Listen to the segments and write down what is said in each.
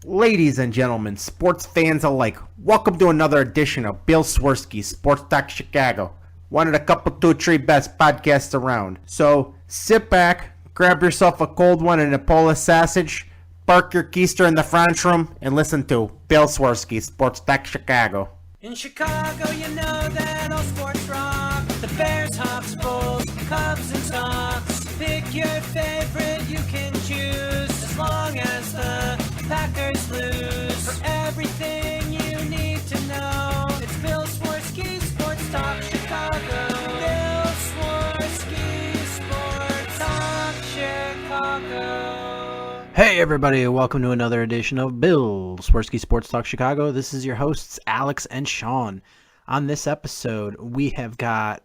Ladies and gentlemen, sports fans alike, welcome to another edition of Bill Swerski, Sports Talk Chicago, one of the couple, two, three best podcasts around. So sit back, grab yourself a cold one and a Polish sausage, park your keister in the front room, and listen to Bill Swerski, Sports Talk Chicago. In Chicago, you know that all sports rock. The Bears, Hawks, Bulls, Cubs, and Sox. Pick your favorite, you can choose, as long as the Packers lose. For everything you need to know, it's Bill Swerski, Sports Talk Chicago. Bill Swerski, Sports Talk Chicago. Hey everybody, welcome to another edition of Bill Swerski Sports Talk Chicago. This is your hosts, Alex and Sean. On this episode, we have got,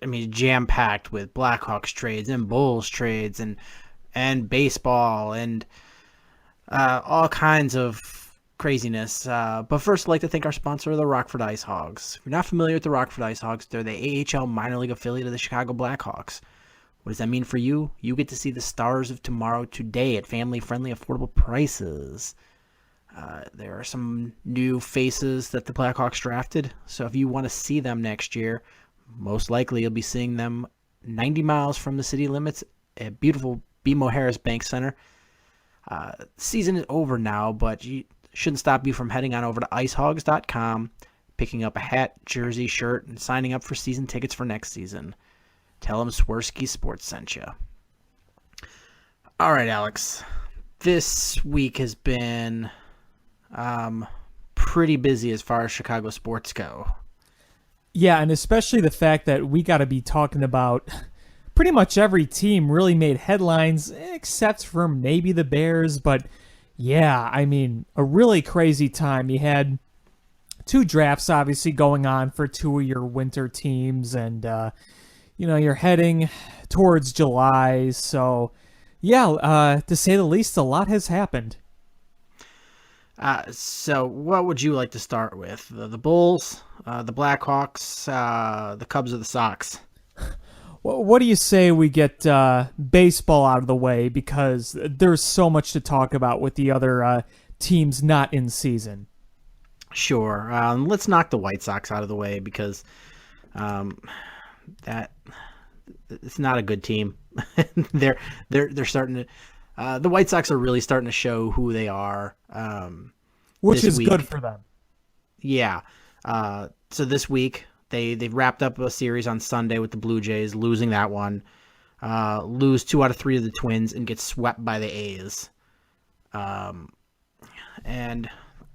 jam-packed with Blackhawks trades and Bulls trades and baseball and all kinds of craziness. But first, I'd like to thank our sponsor, the Rockford Ice Hogs. If you're not familiar with the Rockford Ice Hogs, they're the AHL minor league affiliate of the Chicago Blackhawks. What does that mean for you? You get to see the stars of tomorrow today at family-friendly, affordable prices. There are some new faces that the Blackhawks drafted, so if you want to see them next year, most likely you'll be seeing them 90 miles from the city limits at beautiful BMO Harris Bank Center. Season is over now, but it shouldn't stop you from heading on over to icehogs.com, picking up a hat, jersey, shirt, and signing up for season tickets for next season. Tell them Swerski Sports sent you. All right, Alex. This week has been pretty busy as far as Chicago sports go. Yeah, and especially the fact that we got to be talking about pretty much every team really made headlines, except for maybe the Bears. But yeah, I mean, a really crazy time. You had two drafts obviously going on for two of your winter teams, and you're heading towards July. So yeah, to say the least, a lot has happened. So what would you like to start with? The Bulls, the Blackhawks, the Cubs, or the Sox? What do you say we get baseball out of the way, because there's so much to talk about with the other teams not in season? Sure. Let's knock the White Sox out of the way, because that it's not a good team. they're starting to. The White Sox are really starting to show who they are. Which is week. Good for them. Yeah. So this week they've wrapped up a series on Sunday with the Blue Jays, losing that one. Lose 2 out of 3 to the Twins and get swept by the A's. And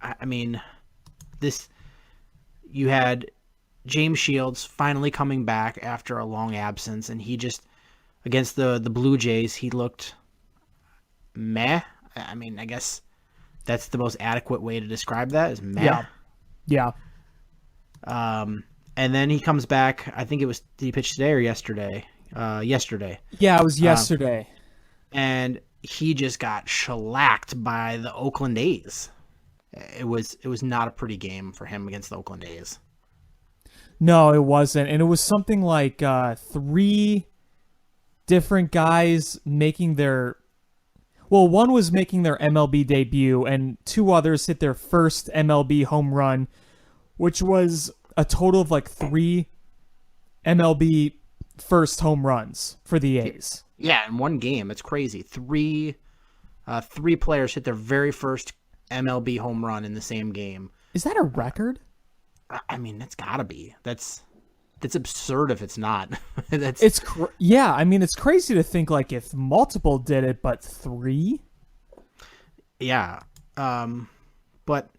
I mean, you had James Shields finally coming back after a long absence, and he just, against the Blue Jays, he looked meh. I mean, I guess that's the most adequate way to describe that, is meh. Yeah. And then he comes back, I think did he pitch today or yesterday? Yesterday. Yeah, it was yesterday. And he just got shellacked by the Oakland A's. It was not a pretty game for him against the Oakland A's. No, it wasn't. And it was something like 3 different guys making their... Well, one was making their MLB debut, and 2 others hit their first MLB home run, which was a total of like 3 MLB first home runs for the A's. Yeah, in one game. It's crazy. 3 players hit their very first MLB home run in the same game. Is that a record? I mean, that's gotta be. That's absurd if it's not. Yeah, I mean, it's crazy to think like if multiple did it, but 3. Yeah, but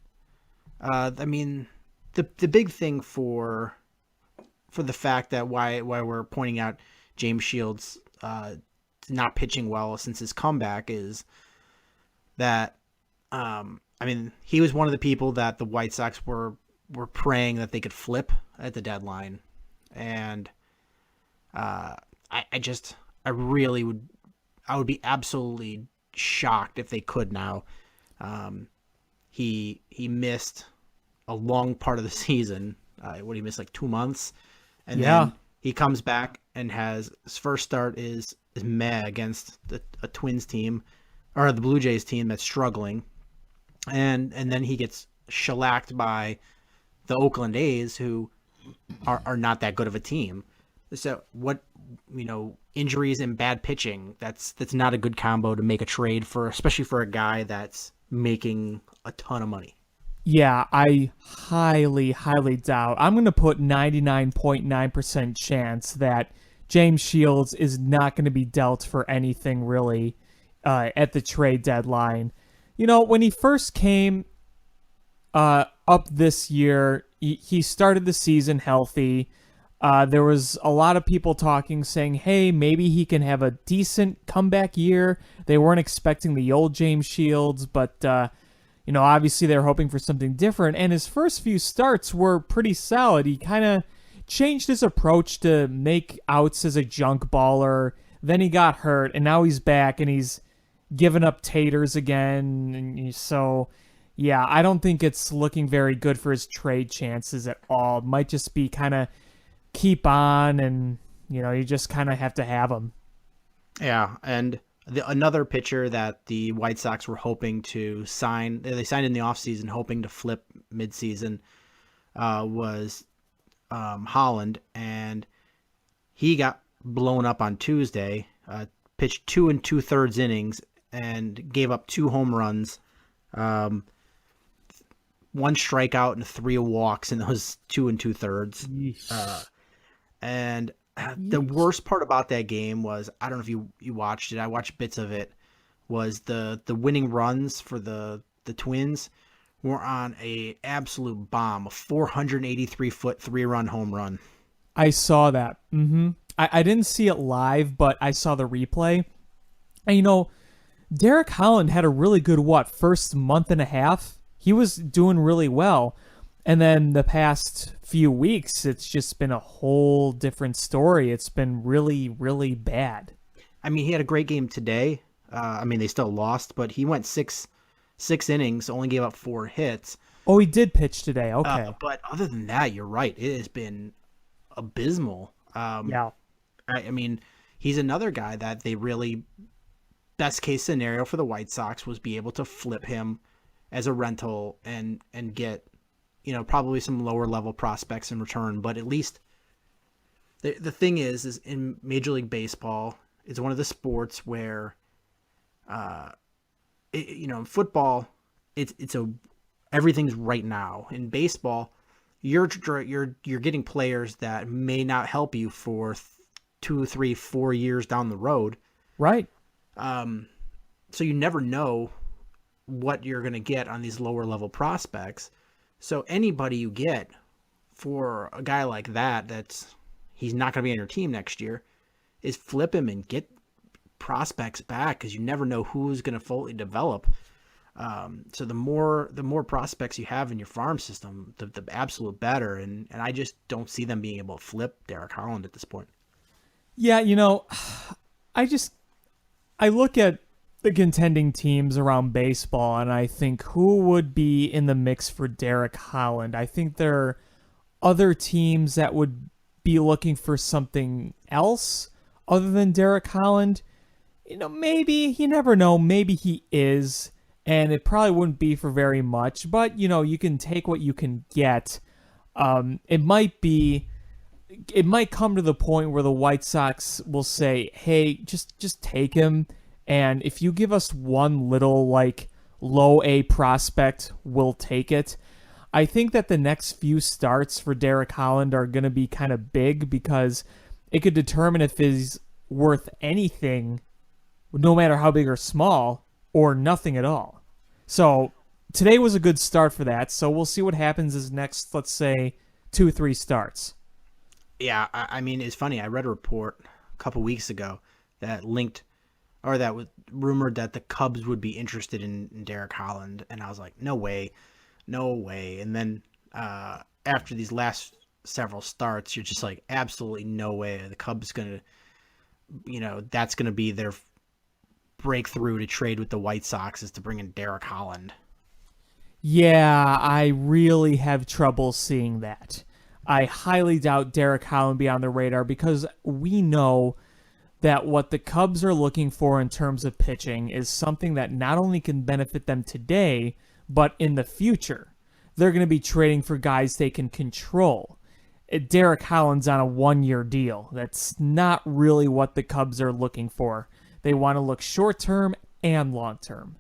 I mean, the big thing for the fact that why we're pointing out James Shields not pitching well since his comeback is that I mean, he was one of the people that the White Sox were praying that they could flip at the deadline. And I would be absolutely shocked if they could now. He missed a long part of the season. He missed like 2 months, and then he comes back and has his first start is meh against a Twins team, or the Blue Jays team that's struggling. and then he gets shellacked by the Oakland A's, who are not that good of a team. So injuries and bad pitching, that's not a good combo to make a trade for, especially for a guy that's making a ton of money. Yeah, I highly, highly doubt. I'm going to put 99.9% chance that James Shields is not going to be dealt for anything really at the trade deadline. When he first came up this year, he started the season healthy. There was a lot of people talking, saying, hey, maybe he can have a decent comeback year. They weren't expecting the old James Shields, but obviously they were hoping for something different. And his first few starts were pretty solid. He kind of changed his approach to make outs as a junk baller. Then he got hurt, and now he's back, and he's given up taters again. And so, yeah, I don't think it's looking very good for his trade chances at all. It might just be kind of keep on, and you just kind of have to have him. Yeah, and another pitcher that the White Sox were hoping to sign, they signed in the offseason hoping to flip midseason, was Holland, and he got blown up on Tuesday, pitched 2 2/3 innings and gave up 2 home runs, 1 strikeout and 3 walks in those 2 2/3. And the worst part about that game was, I don't know if you watched it, I watched bits of it, was the winning runs for the Twins were on a absolute bomb, a 483-foot 3-run home run. I saw that. I didn't see it live, but I saw the replay. And Derek Holland had a really good, first month and a half? He was doing really well. And then the past few weeks, it's just been a whole different story. It's been really, really bad. I mean, he had a great game today. They still lost, but he went six innings, only gave up 4 hits. Oh, he did pitch today. Okay. But other than that, you're right. It has been abysmal. Yeah. I mean, he's another guy that they really, best case scenario for the White Sox was be able to flip him as a rental and get, probably some lower level prospects in return. But at least the thing is in Major League Baseball, it's one of the sports where, in football, everything's right now. In baseball, you're getting players that may not help you for 2, 3, 4 years down the road. Right. So you never know what you're going to get on these lower level prospects. So anybody you get for a guy like that, he's not going to be on your team next year, is flip him and get prospects back, because you never know who's going to fully develop. So the more prospects you have in your farm system, the absolute better. And I just don't see them being able to flip Derek Holland at this point. Yeah, I look at the contending teams around baseball, and I think who would be in the mix for Derek Holland. I think there are other teams that would be looking for something else other than Derek Holland. Maybe, you never know, maybe he is, and it probably wouldn't be for very much, but, you can take what you can get. It might come to the point where the White Sox will say, hey, just take him. And if you give us one little, low A prospect, we'll take it. I think that the next few starts for Derek Holland are going to be kind of big, because it could determine if he's worth anything, no matter how big or small, or nothing at all. So today was a good start for that. So we'll see what happens his next, let's say, 2-3 starts. Yeah, I mean, it's funny. I read a report a couple weeks ago that was rumored that the Cubs would be interested in Derek Holland, and I was like, no way. And then after these last several starts, you're just like, absolutely no way. The Cubs that's gonna be their breakthrough to trade with the White Sox, is to bring in Derek Holland. Yeah, I really have trouble seeing that. I highly doubt Derek Holland be on the radar, because we know that what the Cubs are looking for in terms of pitching is something that not only can benefit them today, but in the future, they're going to be trading for guys they can control. Derek Holland's on a 1-year deal. That's not really what the Cubs are looking for. They want to look short-term and long-term.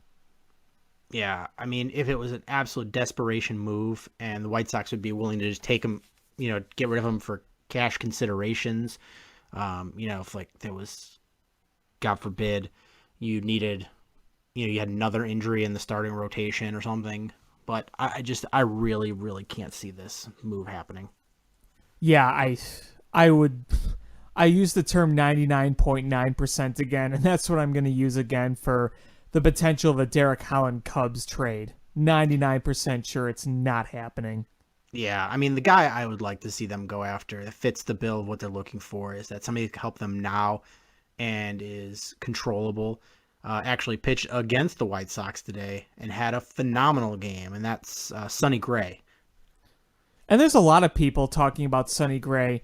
Yeah, I mean, if it was an absolute desperation move and the White Sox would be willing to just take him, get rid of him for cash considerations, if like there was, God forbid, you needed, you had another injury in the starting rotation or something. But I really, really can't see this move happening. Yeah, I use the term 99.9% again, and that's what I'm going to use again for the potential of a Derek Holland Cubs trade. 99% sure it's not happening. Yeah, I mean, the guy I would like to see them go after that fits the bill of what they're looking for is that somebody can help them now and is controllable. Actually pitched against the White Sox today and had a phenomenal game, and that's Sonny Gray. And there's a lot of people talking about Sonny Gray.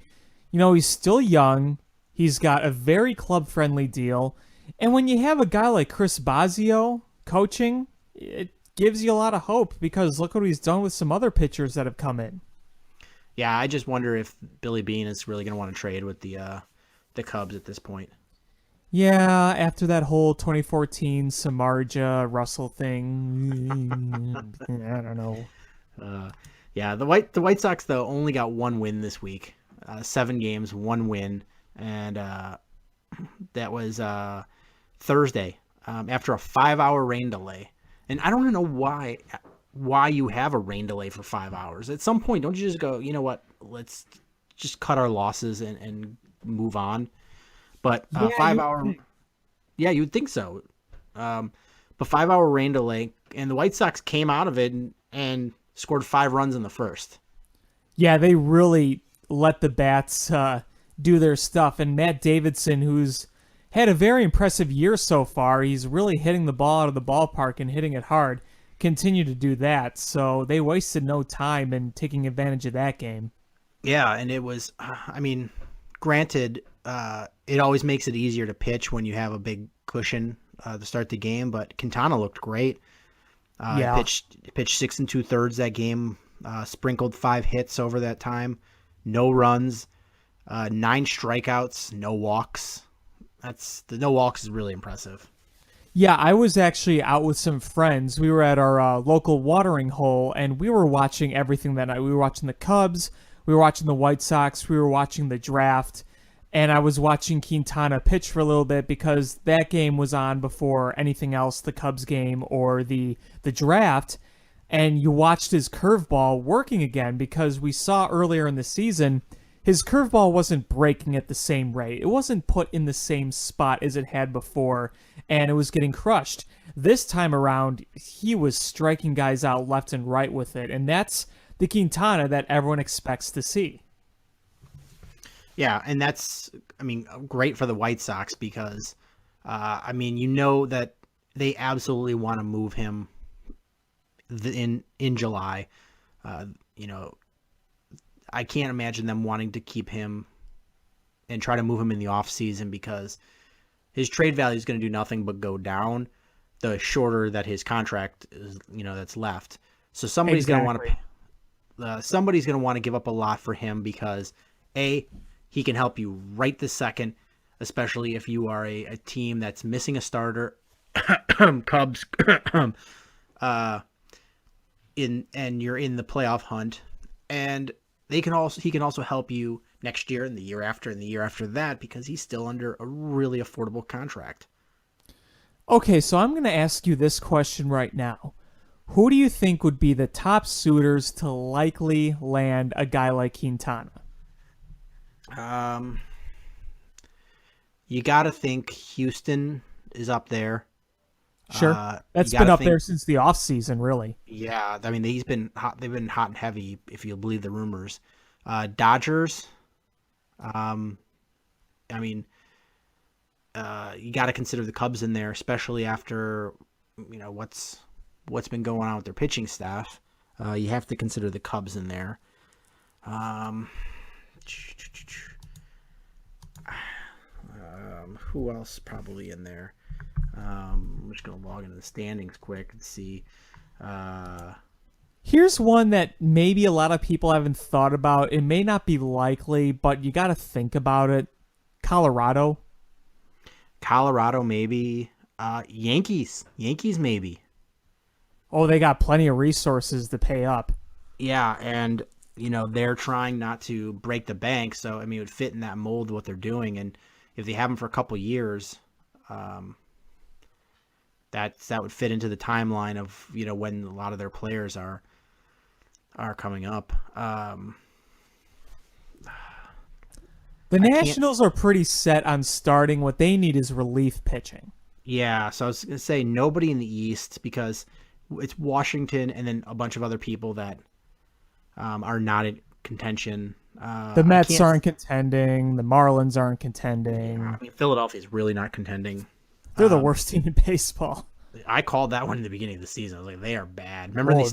He's still young. He's got a very club-friendly deal. And when you have a guy like Chris Bosio coaching, it gives you a lot of hope because look what he's done with some other pitchers that have come in. Yeah, I just wonder if Billy Beane is really going to want to trade with the Cubs at this point. Yeah, after that whole 2014 Samardzija Russell thing, I don't know. Yeah, the White Sox though only got one win this week, 7 games, 1 win, and that was Thursday after a 5-hour rain delay. And I don't know why you have a rain delay for 5 hours. At some point, don't you just go, you know what? Let's just cut our losses and move on. But 5-hour, yeah, you would think so. But 5-hour rain delay, and the White Sox came out of it and scored 5 runs in the first. Yeah, they really let the bats do their stuff. And Matt Davidson, who's had a very impressive year so far, he's really hitting the ball out of the ballpark and hitting it hard, continue to do that. So they wasted no time in taking advantage of that game. Yeah, and it was, granted, it always makes it easier to pitch when you have a big cushion to start the game, but Quintana looked great. Pitched 6 2/3 that game, sprinkled 5 hits over that time, no runs, 9 strikeouts, no walks. The no walks is really impressive. Yeah, I was actually out with some friends. We were at our local watering hole, and we were watching everything that night. We were watching the Cubs, we were watching the White Sox, we were watching the draft, and I was watching Quintana pitch for a little bit because that game was on before anything else, the Cubs game or the draft, and you watched his curveball working again because we saw earlier in the season his curveball wasn't breaking at the same rate. It wasn't put in the same spot as it had before, and it was getting crushed. This time around, he was striking guys out left and right with it, and that's the Quintana that everyone expects to see. Yeah, and that's, great for the White Sox because, that they absolutely want to move him in July. I can't imagine them wanting to keep him and try to move him in the offseason because his trade value is going to do nothing but go down the shorter that his contract is, that's left. So somebody's going to want to give up a lot for him because A, he can help you right this second, especially if you are a team that's missing a starter, Cubs, and you're in the playoff hunt, and he can also help you next year and the year after and the year after that because he's still under a really affordable contract. Okay, so I'm going to ask you this question right now. Who do you think would be the top suitors to likely land a guy like Quintana? You got to think Houston is up there. Sure. That's been up there since the offseason, really. Yeah, they've been hot and heavy, if you believe the rumors. Dodgers. You got to consider the Cubs in there, especially after what's been going on with their pitching staff. You have to consider the Cubs in there. Who else probably in there? I'm just going to log into the standings quick and see. Here's one that maybe a lot of people haven't thought about. It may not be likely, but you got to think about it. Colorado. Colorado, maybe. Yankees. Yankees, maybe. Oh, they got plenty of resources to pay up. Yeah, and, they're trying not to break the bank, so, it would fit in that mold of what they're doing, and if they have them for a couple years, that would fit into the timeline of, when a lot of their players are coming up. The Nationals are pretty set on starting. What they need is relief pitching. Yeah, so I was going to say nobody in the East because it's Washington and then a bunch of other people that are not in contention. The Mets aren't contending. The Marlins aren't contending. Philadelphia is really not contending. They're the worst team in baseball. I called that one in the beginning of the season. I was like, they are bad. Remember, they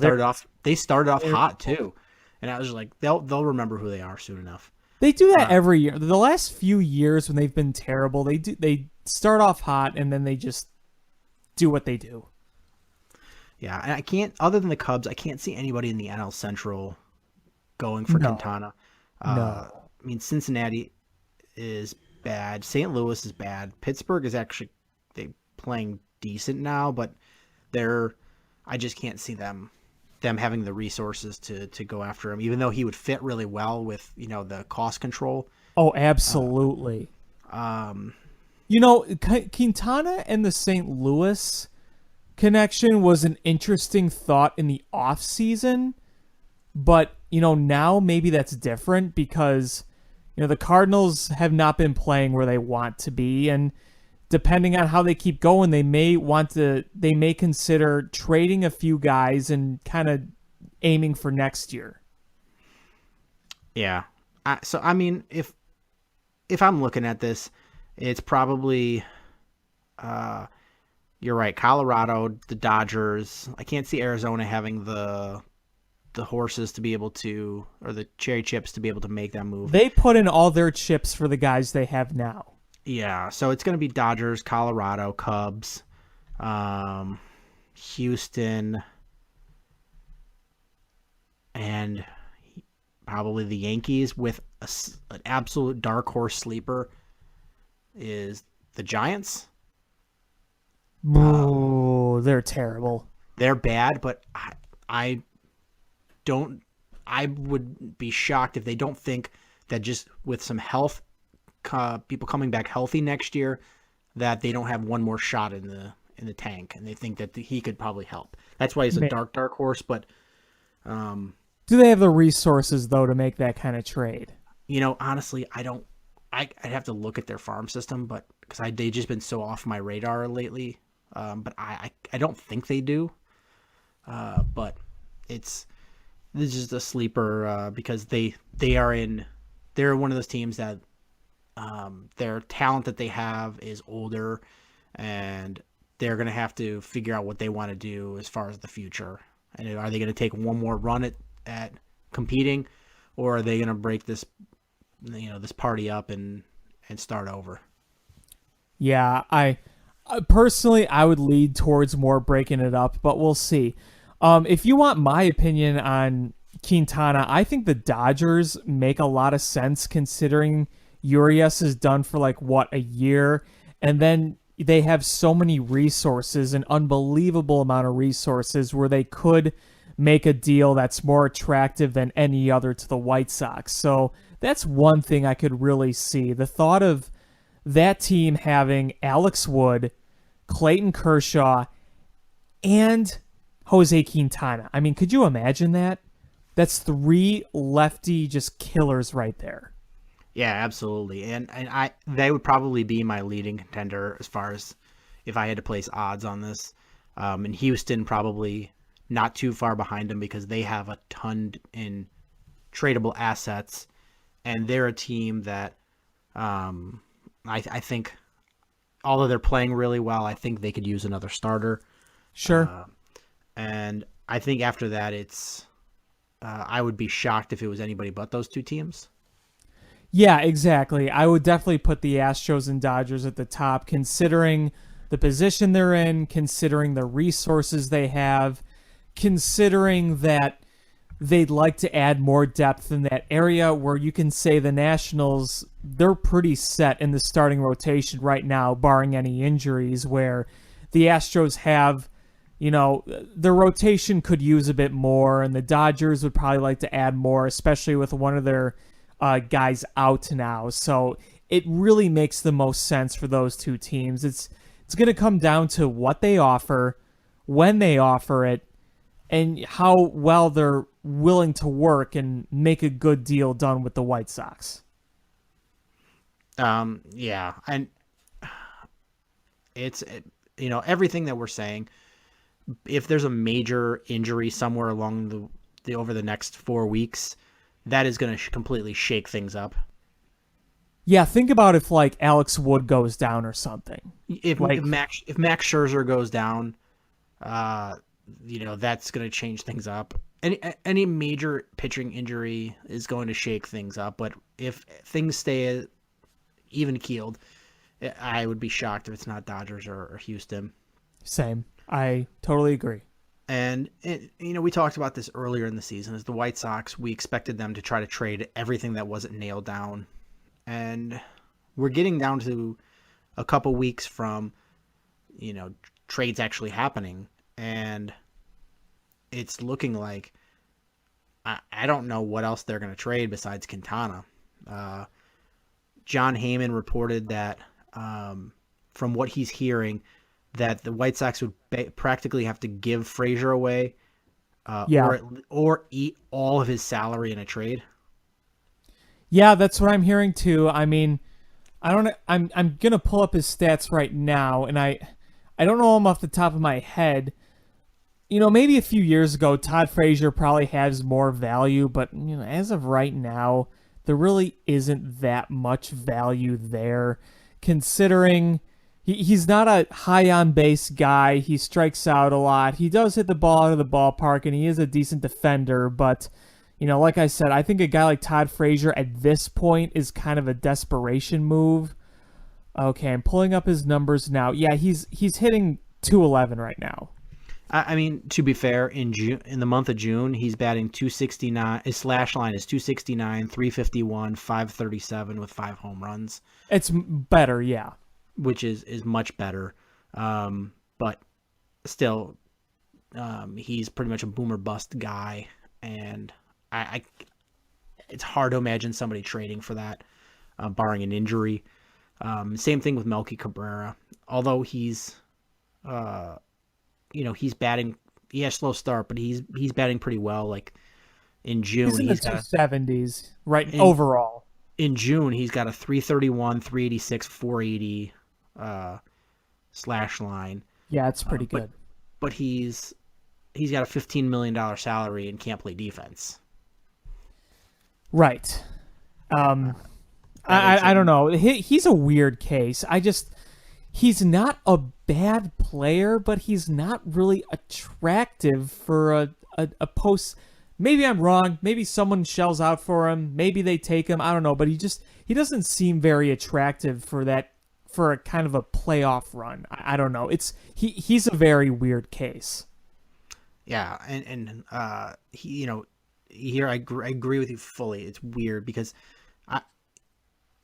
started off hot too, and I was like, they'll remember who they are soon enough. They do that every year. The last few years when they've been terrible, they start off hot and then they just do what they do. Yeah, and I can't, other than the Cubs, I can't see anybody in the NL Central going for Quintana. No. Cincinnati is bad. St. Louis is bad. Pittsburgh is actually playing decent now, but I just can't see them having the resources to go after him, even though he would fit really well with, the cost control. Oh, absolutely. Quintana and the St. Louis connection was an interesting thought in the off season, but now maybe that's different because the Cardinals have not been playing where they want to be, and depending on how they keep going, they may consider trading a few guys and kind of aiming for next year. Yeah. If I'm looking at this, it's probably you're right, Colorado, the Dodgers. I can't see Arizona having the horses to be able to, or the cherry chips to be able to make that move. They put in all their chips for the guys they have now. Yeah, so it's going to be Dodgers, Colorado, Cubs, Houston, and probably the Yankees with an absolute dark horse sleeper is the Giants. Oh, they're terrible. They're bad, but I would be shocked if they don't think that just with some health, people coming back healthy next year, that they don't have one more shot in the tank, and they think that he could probably help. That's why he's a dark horse. But do they have the resources though to make that kind of trade? Honestly, I don't. I'd have to look at their farm system, but because they've just been so off my radar lately. But I don't think they do. But this is just a sleeper because they're one of those teams that their talent that they have is older, and they're going to have to figure out what they want to do as far as the future. And are they going to take one more run at competing, or are they going to break this party up and start over? Yeah, I personally, I would lead towards more breaking it up, but we'll see. If you want my opinion on Quintana, I think the Dodgers make a lot of sense considering Urias is done for a year, and then they have so many resources, an unbelievable amount of resources where they could make a deal that's more attractive than any other to the White Sox. So that's one thing I could really see. The thought of that team having Alex Wood, Clayton Kershaw, and Jose Quintana. Could you imagine that? That's three lefty just killers right there. Yeah, absolutely. And they would probably be my leading contender as far as if I had to place odds on this. And Houston probably not too far behind them because they have a ton in tradable assets, and they're a team that I think, although they're playing really well, I think they could use another starter. Sure. And I think after that, it's I would be shocked if it was anybody but those two teams. Yeah, exactly. I would definitely put the Astros and Dodgers at the top, considering the position they're in, considering the resources they have, considering that they'd like to add more depth in that area where you can say the Nationals, they're pretty set in the starting rotation right now, barring any injuries, where the Astros have, their rotation could use a bit more, and the Dodgers would probably like to add more, especially with one of their guys out now. So it really makes the most sense for those two teams. It's going to come down to what they offer, when they offer it, and how well they're willing to work and make a good deal done with the White Sox. Yeah, and it's everything that we're saying. If there's a major injury somewhere along the over the next 4 weeks, that is going to completely shake things up. Yeah, think about if like Alex Wood goes down or something. If Max Scherzer goes down, that's going to change things up. Any major pitching injury is going to shake things up. But if things stay even keeled, I would be shocked if it's not Dodgers or Houston. Same. I totally agree. And we talked about this earlier in the season. As the White Sox, we expected them to try to trade everything that wasn't nailed down, and we're getting down to a couple weeks from trades actually happening, and it's looking like I don't know what else they're going to trade besides Quintana. John Heyman reported that from what he's hearing, that the White Sox would practically have to give Frazier away, or eat all of his salary in a trade. Yeah, that's what I'm hearing too. I mean, I'm gonna pull up his stats right now, and I don't know him off the top of my head. Maybe a few years ago, Todd Frazier probably has more value, but as of right now, there really isn't that much value there, considering he's not a high on base guy. He strikes out a lot. He does hit the ball out of the ballpark, and he is a decent defender, but like I said, I think a guy like Todd Frazier at this point is kind of a desperation move. Okay, I'm pulling up his numbers now. Yeah, he's hitting .211 right now. I mean, to be fair, in the month of June, he's batting .269. His slash line is .269, .351, .537 with 5 home runs. It's better, yeah. Which is much better. But still, he's pretty much a boomer bust guy, and I it's hard to imagine somebody trading for that, barring an injury. Same thing with Melky Cabrera. Although he's batting. He has a slow start, but he's batting pretty well. Like in June, he's in the 270s overall. In June, he's got a .331, .386, .480 slash line. Yeah, it's pretty good. But he's got a $15 million salary and can't play defense. Right. I don't know. He's a weird case. He's not a bad player, but he's not really attractive for a post. Maybe I'm wrong. Maybe someone shells out for him. Maybe they take him. I don't know. But he doesn't seem very attractive for a kind of a playoff run. I don't know. He's a very weird case. Yeah, and here I agree with you fully. It's weird because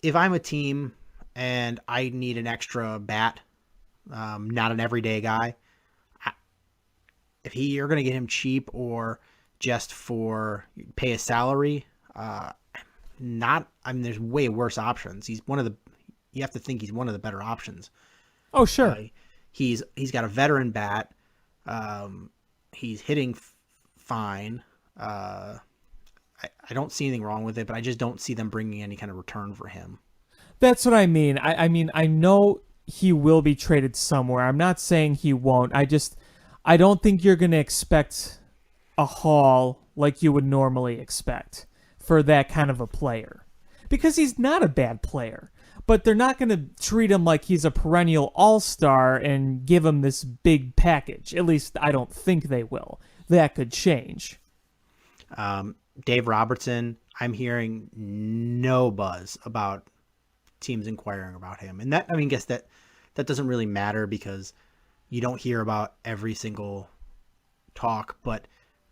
if I'm a team and I need an extra bat, not an everyday guy, if you're going to get him cheap or just for pay a salary, there's way worse options. You have to think he's one of the better options. Oh, sure. He's got a veteran bat. He's hitting fine. I don't see anything wrong with it, but I just don't see them bringing any kind of return for him. That's what I mean. I know he will be traded somewhere. I'm not saying he won't. I don't think you're going to expect a haul like you would normally expect for that kind of a player, because he's not a bad player, but they're not going to treat him like he's a perennial all-star and give him this big package. At least I don't think they will. That could change. Dave Robertson, I'm hearing no buzz about teams inquiring about him. And that, I guess that doesn't really matter because you don't hear about every single talk, but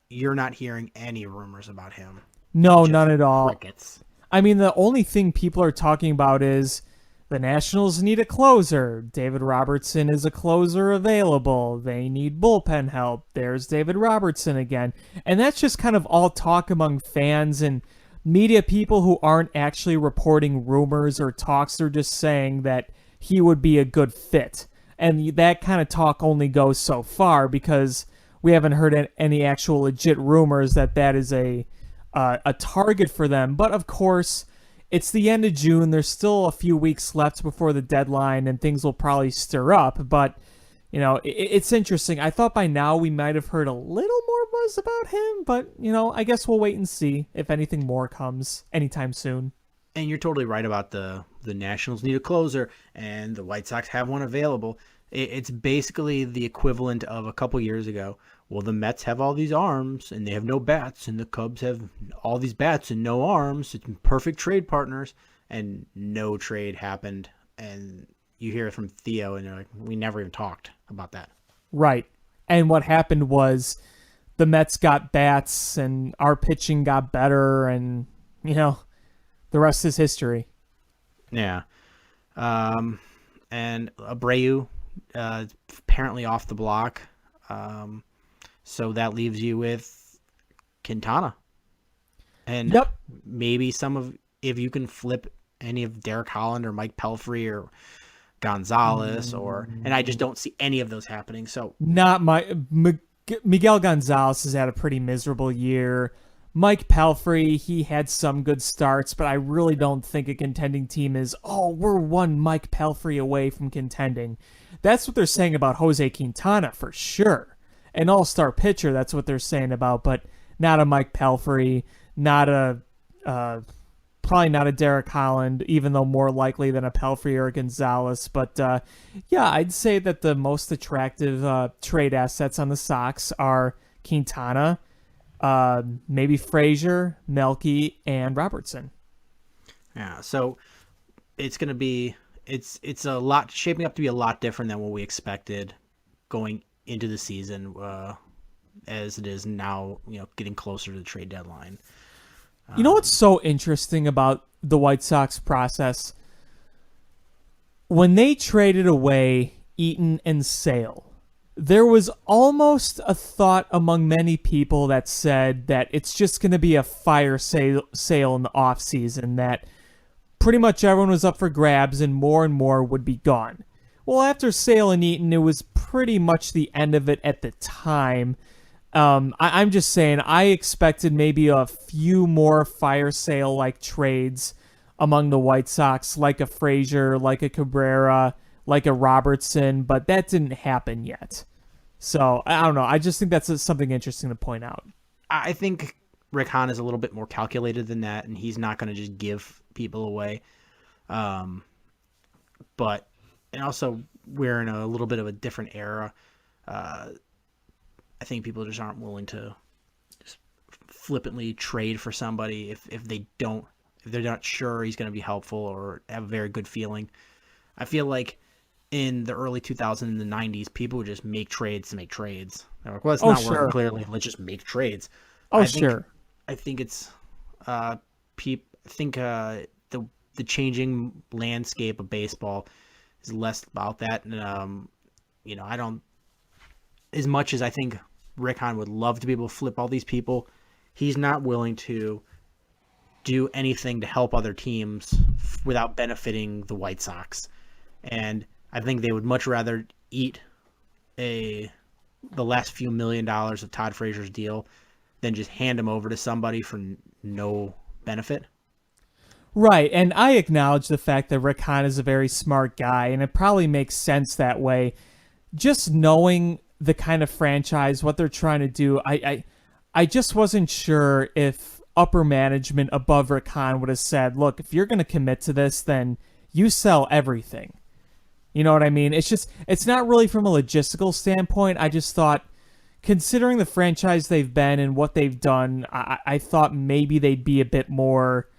you're not hearing any rumors about him. No, Just none at all. Crickets. I mean, the only thing people are talking about is the Nationals need a closer. David Robertson is a closer available. They need bullpen help. There's David Robertson again. And that's just kind of all talk among fans and media people who aren't actually reporting rumors or talks. They're just saying that he would be a good fit. And that kind of talk only goes so far because we haven't heard any actual legit rumors that that is a target for them. But of course, it's the end of June. There's still a few weeks left before the deadline, and things will probably stir up. But, you know, it's interesting. I thought by now we might have heard a little more buzz about him, but, you know, I guess we'll wait and see if anything more comes anytime soon. And you're totally right about the Nationals need a closer, and the White Sox have one available. It's basically the equivalent of a couple years ago. Well, the Mets have all these arms, and they have no bats, and the Cubs have all these bats and no arms. It's perfect trade partners, and no trade happened. And you hear it from Theo, and they're like, we never even talked about that. Right. And what happened was the Mets got bats, and our pitching got better, and, you know, the rest is history. Yeah. And Abreu, apparently off the block. So that leaves you with Quintana. And Yep. maybe if you can flip any of Derek Holland or Mike Pelfrey or Gonzalez and I just don't see any of those happening. So Not Miguel Gonzalez has had a pretty miserable year. Mike Pelfrey, he had some good starts, but I really don't think a contending team is, we're one Mike Pelfrey away from contending. That's what they're saying about Jose Quintana for sure. An all-star pitcher, that's what they're saying about, but not a Mike Pelfrey, probably not a Derek Holland, even though more likely than a Pelfrey or a Gonzalez. But yeah, I'd say that the most attractive trade assets on the Sox are Quintana, maybe Frazier, Melky, and Robertson. yeah, so it's going to be it's a lot shaping up to be a lot different than what we expected going into the season, as it is now, getting closer to the trade deadline. You know what's so interesting about the White Sox process? When they traded away Eaton and Sale, there was almost a thought among many people that said that it's just going to be a fire sale in the offseason, that pretty much everyone was up for grabs and more would be gone. Well, after Sale and Eaton, it was pretty much the end of it at the time. I'm just saying, I expected maybe a few more fire sale-like trades among the White Sox, like a Frazier, like a Cabrera, like a Robertson, but that didn't happen yet. So, I don't know. I just think that's something interesting to point out. I think Rick Hahn is a little bit more calculated than that, and he's not going to just give people away. But, and also, we're in a little bit of a different era. I think people just aren't willing to just flippantly trade for somebody if they're not sure he's going to be helpful or have a very good feeling. I feel like in the early 2000s and the 90s, people would just make trades to make trades. They're like, well, it's not working clearly. Let's just make trades. I think it's the changing landscape of baseball is less about that. And, I don't, as much as I think Rick Hahn would love to be able to flip all these people, he's not willing to do anything to help other teams without benefiting the White Sox. And I think they would much rather eat the last few $1 million of Todd Frazier's deal than just hand him over to somebody for no benefit. Right, and I acknowledge the fact that Rick Hahn is a very smart guy, and it probably makes sense that way. Just knowing the kind of franchise, what they're trying to do, I just wasn't sure if upper management above Rick Hahn would have said, look, if you're going to commit to this, then you sell everything. You know what I mean? It's not really from a logistical standpoint. I just thought, considering the franchise they've been and what they've done, I thought maybe they'd be a bit more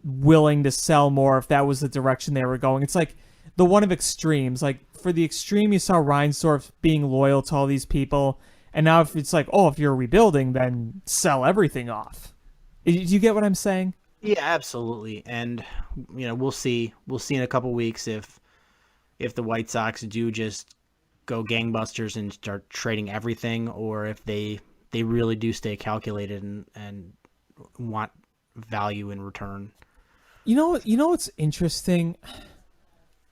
willing to sell more if that was the direction they were going. It's like the one of extremes. Like, for the extreme, you saw Reinsdorf being loyal to all these people, And now if it's like, oh, if you're rebuilding, then sell everything off. Do you get what I'm saying? Yeah, absolutely. And we'll see. We'll see in a couple weeks if the White Sox do just go gangbusters and start trading everything, or if they really do stay calculated and want value in return. You know what's interesting?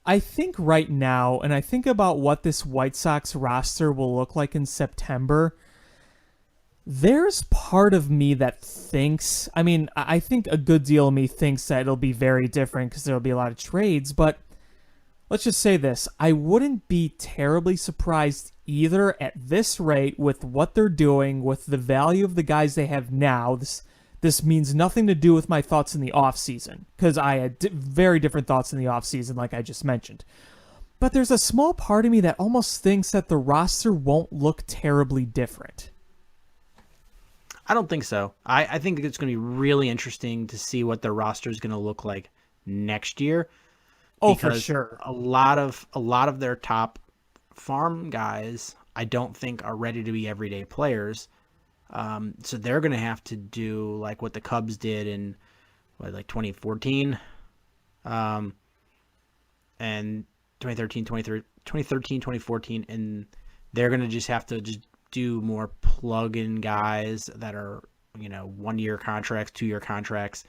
I think right now, and I think about what this White Sox roster will look like in September, there's part of me that thinks, I think a good deal of me thinks that it'll be very different because there'll be a lot of trades, but let's just say this. I wouldn't be terribly surprised either at this rate with what they're doing, with the value of the guys they have now. This means nothing to do with my thoughts in the offseason, because I had very different thoughts in the offseason, like I just mentioned. But there's a small part of me that almost thinks that the roster won't look terribly different. I don't think so. I think it's going to be really interesting to see what their roster is going to look like next year. Oh, for sure. A lot of their top farm guys, I don't think are ready to be everyday players. So they're going to have to do like what the Cubs did in 2014, and 2013, 2014, and they're going to just have to just do more plug-in guys that are, 1-year contracts, 2-year contracts.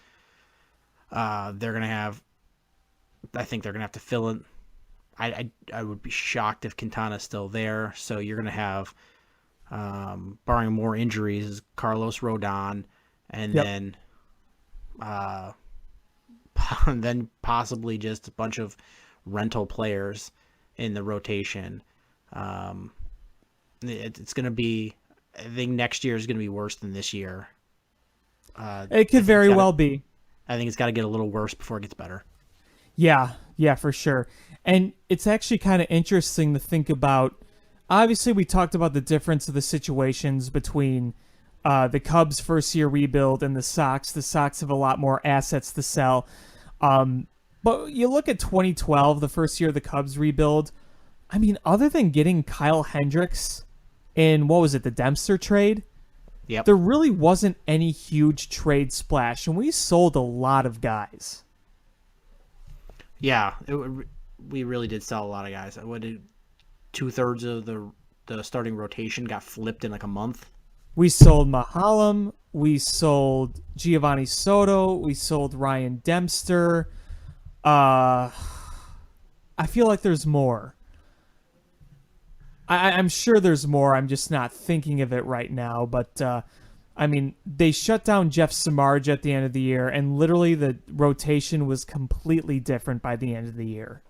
I think they're going to have to fill in. I would be shocked if Quintana's still there. So you're going to have, barring more injuries, Carlos Rodon, and then possibly just a bunch of rental players in the rotation. It's going to be, I think next year is going to be worse than this year. It could very well be. I think it's got to get a little worse before it gets better. Yeah, for sure. And it's actually kind of interesting to think about. Obviously, we talked about the difference of the situations between the Cubs' first-year rebuild and the Sox. The Sox have a lot more assets to sell. But you look at 2012, the first year of the Cubs rebuild. Other than getting Kyle Hendricks in, what was it, the Dempster trade? Yep. There really wasn't any huge trade splash, and we sold a lot of guys. Yeah, we really did sell a lot of guys. 2/3 of the starting rotation got flipped in like a month. We sold Mahalam. We sold Giovanni Soto. We sold Ryan Dempster. I feel like there's more. I'm sure there's more. I'm just not thinking of it right now. But, they shut down Jeff Samardzija at the end of the year, and literally the rotation was completely different by the end of the year.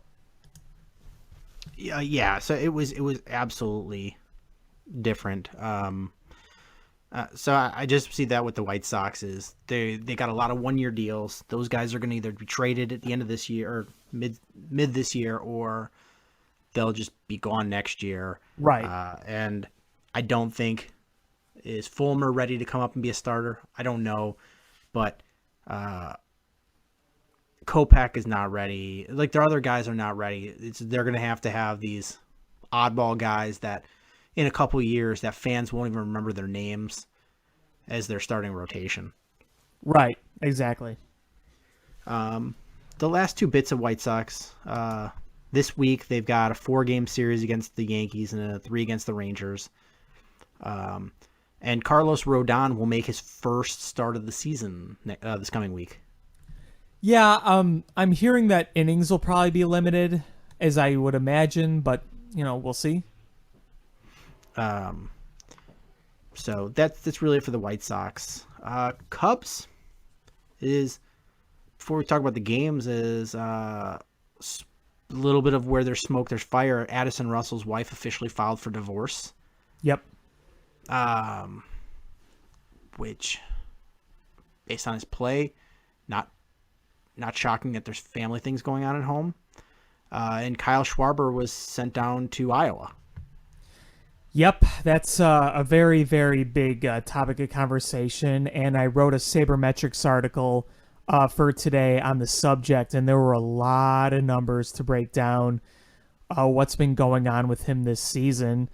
Yeah. So it was absolutely different. So I just see that with the White Sox is they got a lot of 1-year deals. Those guys are going to either be traded at the end of this year or mid this year, or they'll just be gone next year. Right. And I don't think, is Fulmer ready to come up and be a starter? I don't know, but Kopech is not ready. Like their other guys are not ready. They're going to have these oddball guys that in a couple of years that fans won't even remember their names as their starting rotation. Right. Exactly. The last two bits of White Sox, this week they've got a 4-game series against the Yankees and a 3 against the Rangers. And Carlos Rodon will make his first start of the season this coming week. Yeah, I'm hearing that innings will probably be limited, as I would imagine, but, we'll see. So that's really it for the White Sox. Cubs is, before we talk about the games, is a little bit of where there's smoke, there's fire. Addison Russell's wife officially filed for divorce. Yep. Which, based on his play, not shocking that there's family things going on at home. And Kyle Schwarber was sent down to Iowa. Yep, that's a very, very big topic of conversation, and I wrote a Sabermetrics article for today on the subject, and there were a lot of numbers to break down what's been going on with him this season.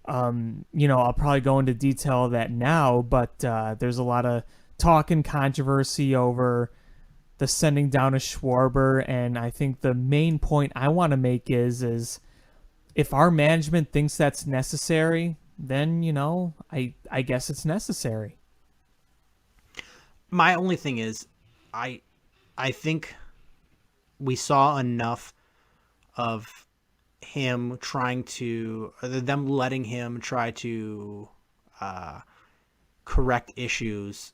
I'll probably go into detail of that now, but there's a lot of talk and controversy over the sending down of Schwarber, and I think the main point I want to make is if our management thinks that's necessary, then I guess it's necessary. My only thing is, I think we saw enough of him trying to, them letting him try to correct issues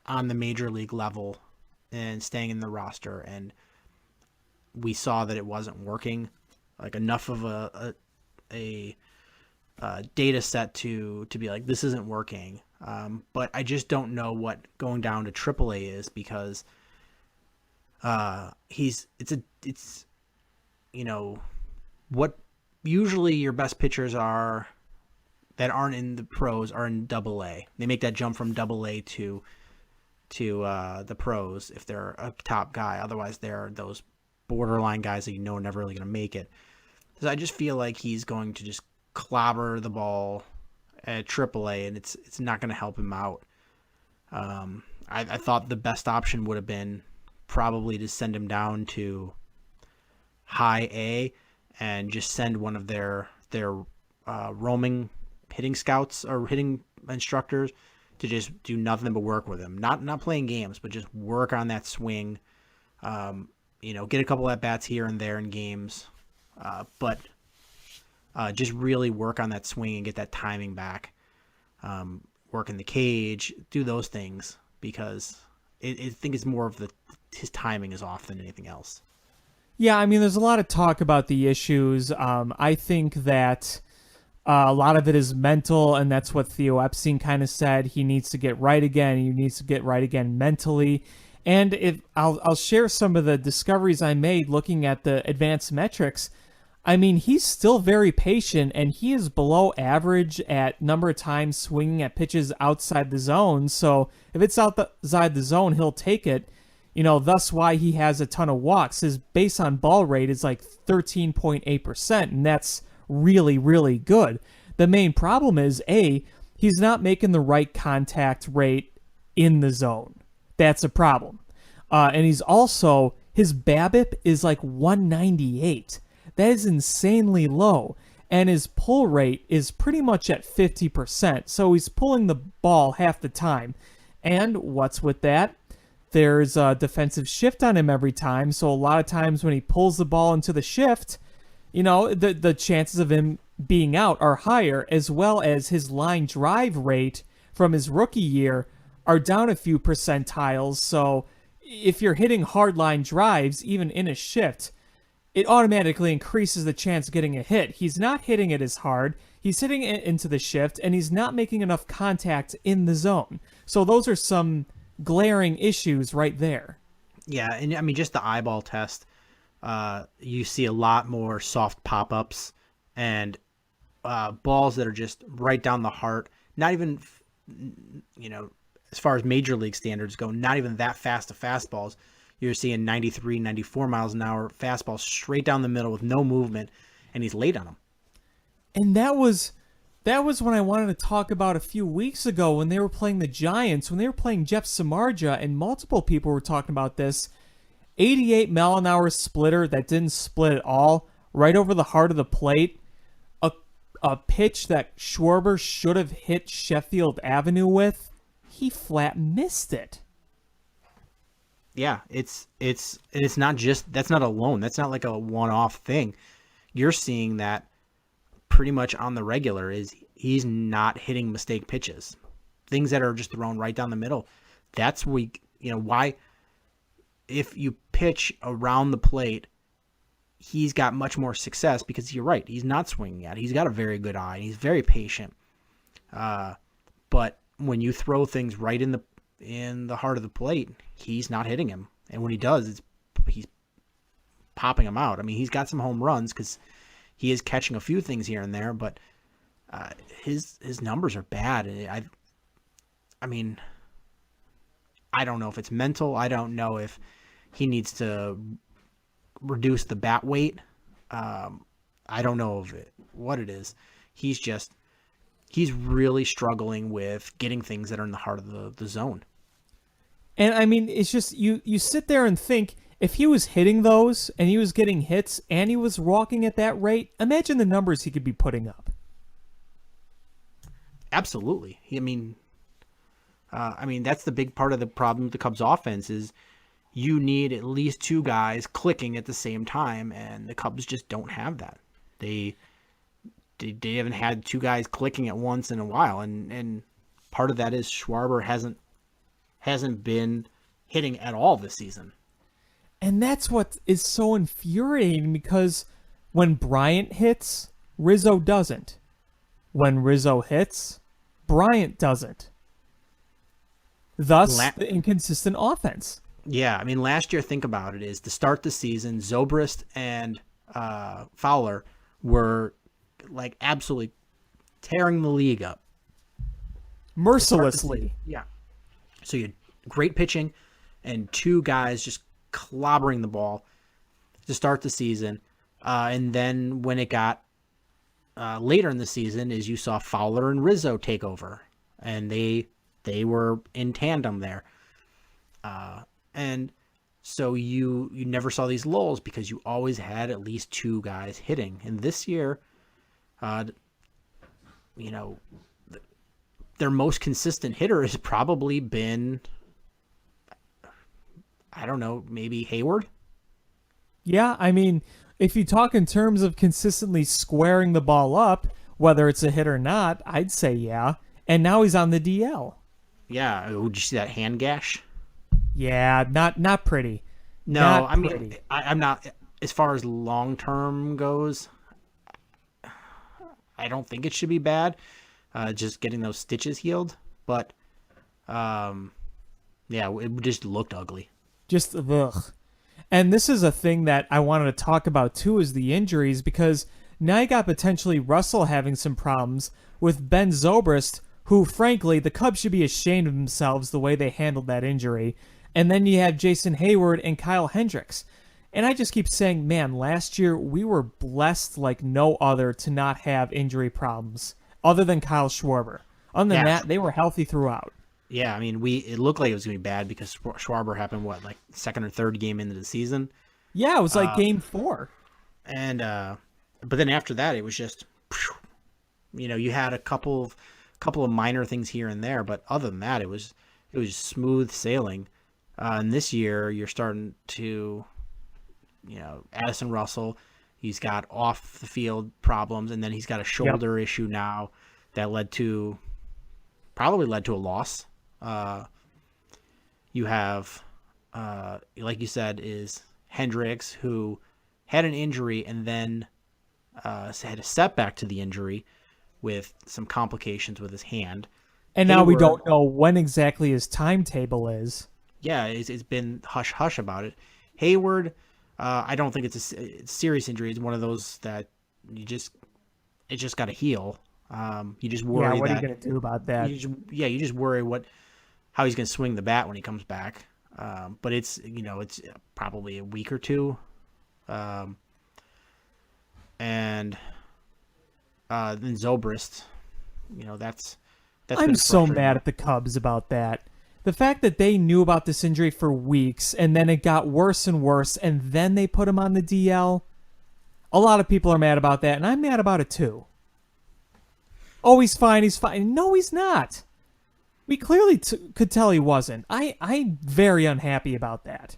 on the major league level and staying in the roster, and we saw that it wasn't working. Like enough of a data set to be like, this isn't working. But I just don't know what going down to AAA is, because it's what usually your best pitchers are that aren't in the pros are in AA. They make that jump from AA to the pros if they're a top guy. Otherwise, they're those borderline guys that are never really going to make it. So I just feel like he's going to just clobber the ball at AAA, and it's not going to help him out. I thought the best option would have been probably to send him down to high A and just send one of their roaming hitting scouts or hitting instructors to just do nothing but work with him. Not playing games, but just work on that swing. Get a couple at bats here and there in games, but just really work on that swing and get that timing back. Work in the cage, do those things, because I think it's more of his timing is off than anything else. Yeah, I mean, there's a lot of talk about the issues. I think that a lot of it is mental, and that's what Theo Epstein kind of said. He needs to get right again. He needs to get right again mentally. And if I'll share some of the discoveries I made looking at the advanced metrics. I mean, he's still very patient, and he is below average at number of times swinging at pitches outside the zone. So if it's outside the zone, he'll take it. Thus why he has a ton of walks. His base on ball rate is like 13.8%, and that's really, really good. The main problem is, he's not making the right contact rate in the zone. That's a problem. And he's also, his BABIP is like 198. That is insanely low. And his pull rate is pretty much at 50%. So he's pulling the ball half the time. And what's with that? There's a defensive shift on him every time. So a lot of times when he pulls the ball into the shift, the chances of him being out are higher, as well as his line drive rate from his rookie year are down a few percentiles. So if you're hitting hard line drives, even in a shift, it automatically increases the chance of getting a hit. He's not hitting it as hard. He's hitting it into the shift, and he's not making enough contact in the zone. So those are some glaring issues right there. Yeah, and I mean, just the eyeball test, you see a lot more soft pop-ups and balls that are just right down the heart. Not even, as far as major league standards go, not even that fast of fastballs. You're seeing 93, 94 miles an hour fastballs straight down the middle with no movement, and he's late on them. And that was when I wanted to talk about a few weeks ago when they were playing the Giants, when they were playing Jeff Samardzija, and multiple people were talking about this. 88 mile an hour splitter that didn't split at all, right over the heart of the plate. A pitch that Schwarber should have hit Sheffield Avenue with. He flat missed it. Yeah, it's not just, that's not alone. That's not like a one-off thing. You're seeing that pretty much on the regular. Is he's not hitting mistake pitches, things that are just thrown right down the middle. That's weak. Why? If you pitch around the plate, he's got much more success, because you're right. He's not swinging at it. He's got a very good eye. He's very patient. But when you throw things right in the heart of the plate, he's not hitting him. And when he does, he's popping them out. I mean, he's got some home runs because he is catching a few things here and there, but his numbers are bad. I mean, I don't know if it's mental. I don't know if he needs to reduce the bat weight. I don't know what it is. he's really struggling with getting things that are in the heart of the zone. And I mean, it's just you sit there and think, if he was hitting those and he was getting hits and he was walking at that rate, imagine the numbers he could be putting up. Absolutely. I mean, that's the big part of the problem with the Cubs offense is you need at least two guys clicking at the same time, and the Cubs just don't have that. They haven't had two guys clicking at once in a while, and part of that is Schwarber hasn't been hitting at all this season. And that's what is so infuriating, because when Bryant hits, Rizzo doesn't. When Rizzo hits, Bryant doesn't. Thus, the inconsistent offense. Yeah, I mean, last year, think about it, is to start the season, Zobrist and Fowler were like absolutely tearing the league up. Mercilessly. Yeah. So you had great pitching and two guys just clobbering the ball to start the season. And then when it got later in the season, is you saw Fowler and Rizzo take over, and they were in tandem there. And so you never saw these lulls because you always had at least two guys hitting. And this year, their most consistent hitter has probably been, I don't know, maybe Hayward? Yeah, I mean, if you talk in terms of consistently squaring the ball up, whether it's a hit or not, I'd say yeah. And now he's on the DL. Yeah, did you see that hand gash? Yeah, not pretty. No, not I mean, pretty. I'm not, as far as long-term goes, I don't think it should be bad, just getting those stitches healed. But, yeah, it just looked ugly. Just ugh. And this is a thing that I wanted to talk about too, is the injuries, because now you got potentially Russell having some problems with Ben Zobrist, who, frankly, the Cubs should be ashamed of themselves the way they handled that injury. And then you have Jason Hayward and Kyle Hendricks. And I just keep saying, man, last year we were blessed like no other to not have injury problems, other than Kyle Schwarber. Other than that, they were healthy throughout. Yeah, I mean, it looked like it was going to be bad because Schwarber happened, like second or third game into the season? Yeah, it was like game 4. And, but then after that, it was just, you had a couple of minor things here and there, but other than that, it was smooth sailing. And this year, you're starting to, Addison Russell, he's got off the field problems, and then he's got a shoulder issue now that probably led to a loss. You have, like you said, is Hendricks, who had an injury and then had a setback to the injury with some complications with his hand. And now we don't know when exactly his timetable is. Yeah, it's been hush-hush about it. Hayward, I don't think it's a serious injury. It's one of those that it just got to heal. You just worry. Yeah, what are you going to do about that? You just worry how he's going to swing the bat when he comes back. But it's probably a week or two. And then Zobrist, that's I'm so mad at the Cubs about that. The fact that they knew about this injury for weeks, and then it got worse and worse, and then they put him on the DL. A lot of people are mad about that, and I'm mad about it too. Oh, he's fine, he's fine. No, he's not. We clearly could tell he wasn't. I'm very unhappy about that.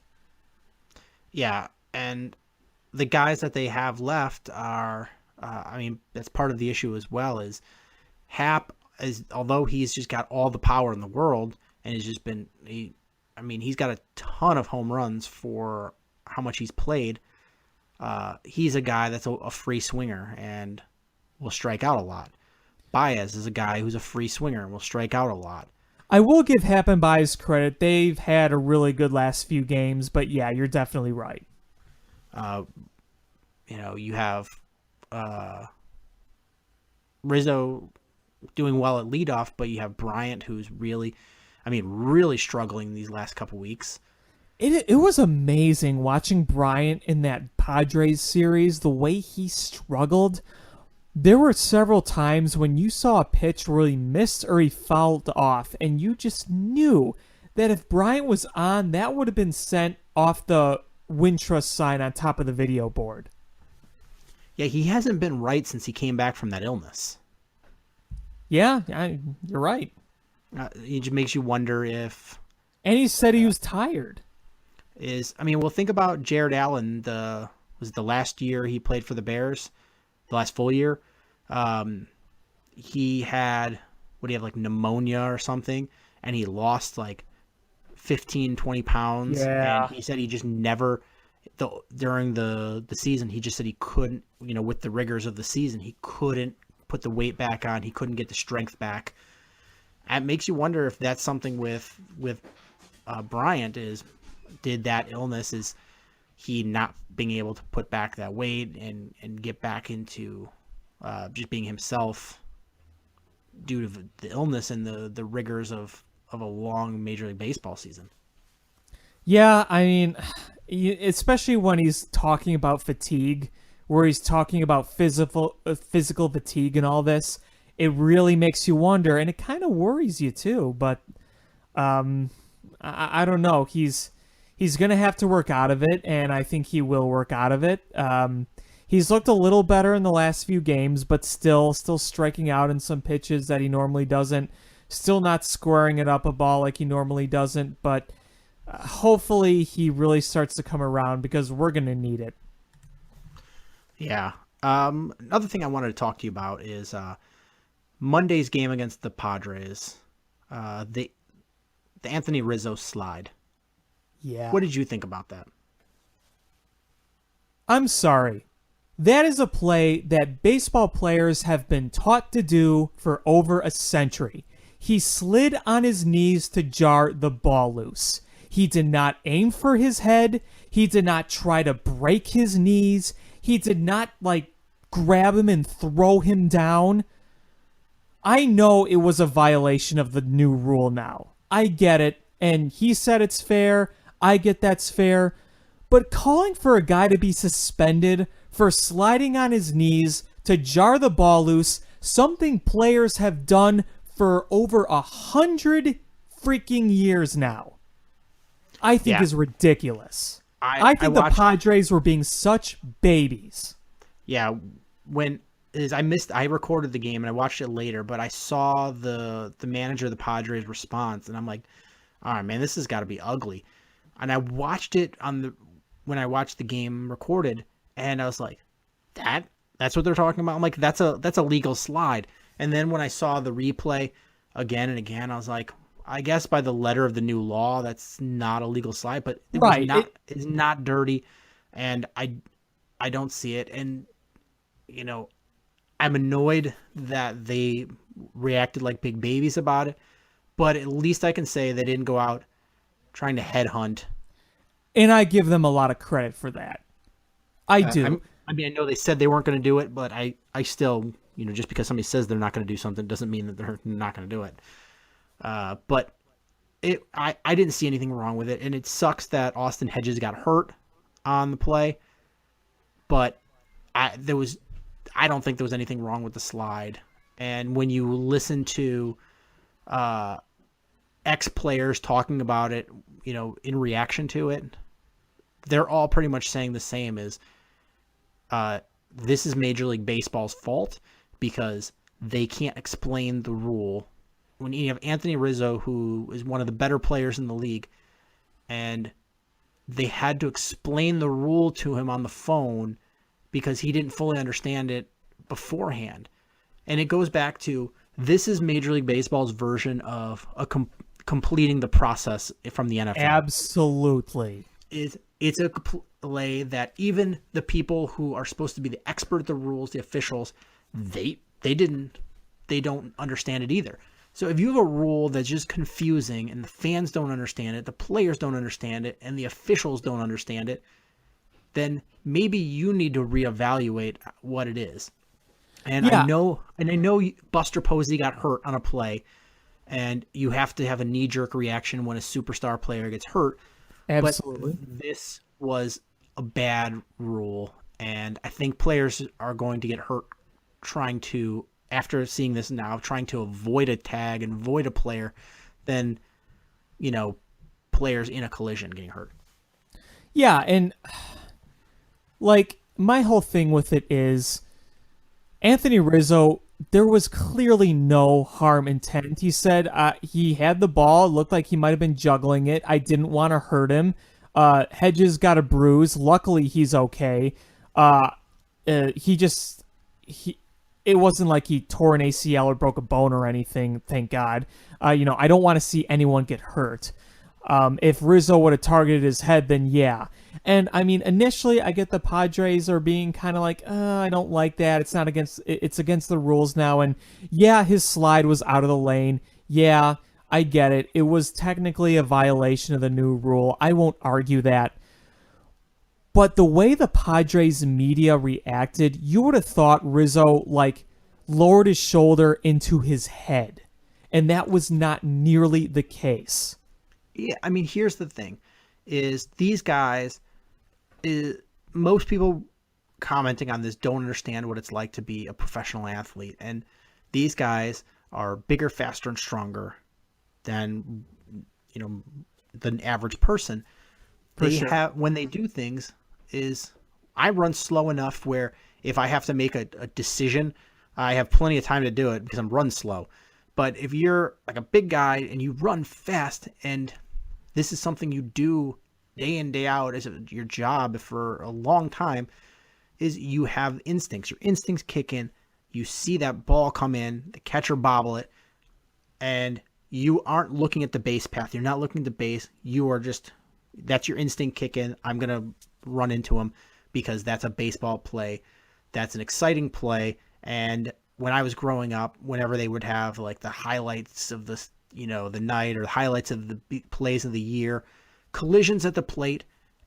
Yeah, and the guys that they have left are, that's part of the issue as well, is Happ, although he's just got all the power in the world, and has just been, he's got a ton of home runs for how much he's played. He's a guy that's a free swinger and will strike out a lot. Baez is a guy who's a free swinger and will strike out a lot. I will give Happ and Baez credit. They've had a really good last few games, but yeah, you're definitely right. You have Rizzo doing well at leadoff, but you have Bryant, who's really struggling these last couple weeks. It was amazing watching Bryant in that Padres series, the way he struggled. There were several times when you saw a pitch where he missed or he fouled off, and you just knew that if Bryant was on, that would have been sent off the Wintrust sign on top of the video board. Yeah, he hasn't been right since he came back from that illness. Yeah, you're right. It just makes you wonder if And he said he was tired. well, think about Jared Allen. Was it the last year he played for the Bears, the last full year. He had like pneumonia or something, and he lost like 15, 20 pounds. Yeah. And he said he just never during the season, he just said he couldn't, with the rigors of the season, he couldn't put the weight back on. He couldn't get the strength back. It makes you wonder if that's something with Bryant did that illness, is he not being able to put back that weight and get back into just being himself due to the illness and the rigors of a long Major League Baseball season. Yeah, I mean, especially when he's talking about fatigue, where he's talking about physical fatigue and all this, it really makes you wonder, and it kind of worries you too. But I don't know. He's going to have to work out of it, and I think he will work out of it. He's looked a little better in the last few games, but still striking out in some pitches that he normally doesn't. Still not squaring it up a ball like he normally doesn't, but hopefully he really starts to come around, because we're going to need it. Yeah. Another thing I wanted to talk to you about is Monday's game against the Padres. The Anthony Rizzo slide. Yeah. What did you think about that? I'm sorry. That is a play that baseball players have been taught to do for over a century. He slid on his knees to jar the ball loose. He did not aim for his head. He did not try to break his knees. He did not, grab him and throw him down. I know it was a violation of the new rule now. I get it, and he said it's fair. I get that's fair. But calling for a guy to be suspended for sliding on his knees to jar the ball loose, something players have done for over 100 freaking years now, I think is ridiculous. I think the Padres were being such babies. Yeah, I recorded the game and I watched it later, but I saw the manager of the Padres response, and I'm like, all right, man, this has got to be ugly. And I watched it when I watched the game recorded, and I was like, that's what they're talking about. I'm like, that's a legal slide. And then when I saw the replay again and again, I was like, I guess by the letter of the new law, that's not a legal slide, but it's not dirty, and I don't see it. And I'm annoyed that they reacted like big babies about it, but at least I can say they didn't go out trying to headhunt. And I give them a lot of credit for that. I do. I know they said they weren't going to do it, but I still, just because somebody says they're not going to do something doesn't mean that they're not going to do it. But I didn't see anything wrong with it, and it sucks that Austin Hedges got hurt on the play, but I don't think there was anything wrong with the slide. And when you listen to ex-players talking about it, in reaction to it, they're all pretty much saying the same, is this is Major League Baseball's fault because they can't explain the rule. When you have Anthony Rizzo, who is one of the better players in the league, and they had to explain the rule to him on the phone because he didn't fully understand it beforehand. And it goes back to, this is Major League Baseball's version of completing the process from the NFL. Absolutely. It's a play that even the people who are supposed to be the expert at the rules, the officials, they don't understand it either. So if you have a rule that's just confusing and the fans don't understand it, the players don't understand it, and the officials don't understand it, then maybe you need to reevaluate what it is. And I know Buster Posey got hurt on a play, and you have to have a knee-jerk reaction when a superstar player gets hurt. Absolutely. But this was a bad rule, and I think players are going to get hurt trying to, after seeing this now, trying to avoid a tag and avoid a player than, players in a collision getting hurt. Yeah, and like my whole thing with it is Anthony Rizzo, there was clearly no harm intent. He said he had the ball, it looked like he might have been juggling it. I didn't want to hurt him. Hedges got a bruise. Luckily, he's okay. It wasn't like he tore an ACL or broke a bone or anything, thank God. I don't want to see anyone get hurt. If Rizzo would have targeted his head, then yeah. And I mean, initially, I get the Padres are being kind of like, I don't like that. It's against the rules now. And yeah, his slide was out of the lane. Yeah, I get it. It was technically a violation of the new rule. I won't argue that. But the way the Padres media reacted, you would have thought Rizzo lowered his shoulder into his head. And that was not nearly the case. Yeah, I mean, here's the thing, is these guys, most people commenting on this don't understand what it's like to be a professional athlete. And these guys are bigger, faster, and stronger than, the average person. When they do things, I run slow enough where if I have to make a decision, I have plenty of time to do it because I'm run slow. But if you're like a big guy and you run fast, and this is something you do day in, day out as your job for a long time, is you have instincts. Your instincts kick in. You see that ball come in, the catcher bobble it, and you aren't looking at the base path. You're not looking at the base. You are that's your instinct kick in. I'm going to run into him because that's a baseball play. That's an exciting play. And when I was growing up, whenever they would have like the highlights of the night or the highlights of the plays of the year, collisions at the plate,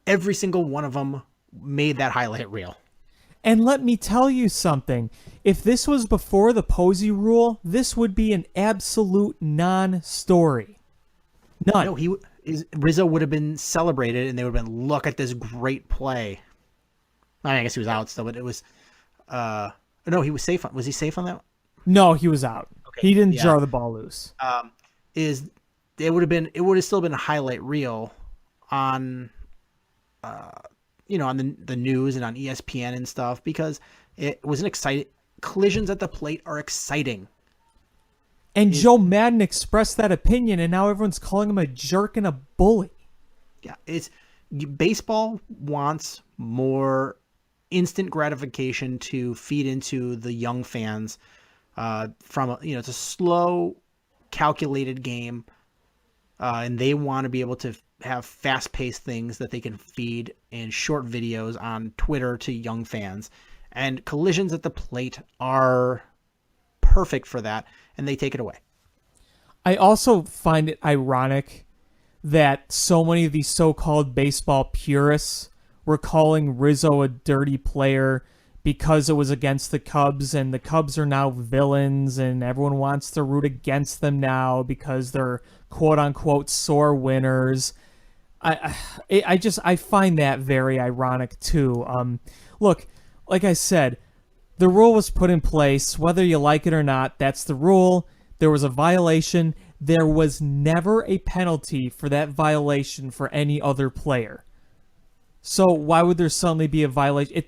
every single one of them made that highlight reel. And let me tell you something. If this was before the Posey rule, this would be an absolute non-story. None. No, Rizzo would have been celebrated, and they would have been, look at this great play. I guess he was out still, but it was... no, he was safe. Was he safe on that? No, he was out. Okay, he didn't jar the ball loose. It would have still been a highlight reel on, on the news and on ESPN and stuff, because it was an exciting. Collisions at the plate are exciting. And Joe Madden expressed that opinion, and now everyone's calling him a jerk and a bully. Yeah, baseball wants more instant gratification to feed into the young fans. It's a slow, calculated game, and they want to be able to have fast-paced things that they can feed in short videos on Twitter to young fans. And collisions at the plate are perfect for that, and they take it away. I also find it ironic that so many of these so-called baseball purists were calling Rizzo a dirty player because it was against the Cubs, and the Cubs are now villains, and everyone wants to root against them now because they're quote-unquote sore winners. I find that very ironic too. Look, like I said, the rule was put in place. Whether you like it or not, that's the rule. There was a violation. There was never a penalty for that violation for any other player. So why would there suddenly be a violation?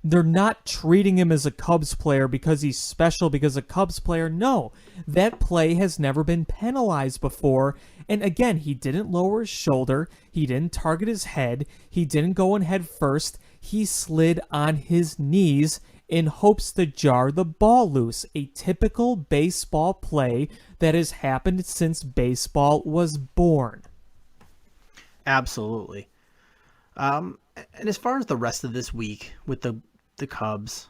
They're not treating him as a Cubs player because he's special because a Cubs player. No, that play has never been penalized before. And again, he didn't lower his shoulder. He didn't target his head. He didn't go in head first. He slid on his knees in hopes to jar the ball loose. A typical baseball play that has happened since baseball was born. Absolutely. And as far as the rest of this week with the Cubs,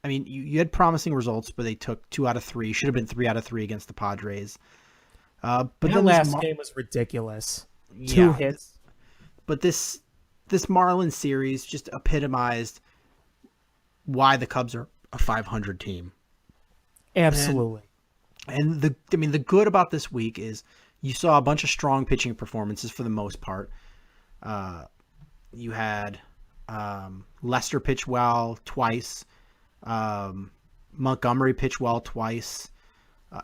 you had promising results, but they took 2 out of 3. Should have been 3 out of 3 against the Padres. But the last game was ridiculous. 2 hits. But this Marlins series just epitomized why the Cubs are a 500 team. Absolutely. And the good about this week is you saw a bunch of strong pitching performances for the most part. You had Lester pitch well twice. Montgomery pitched well twice.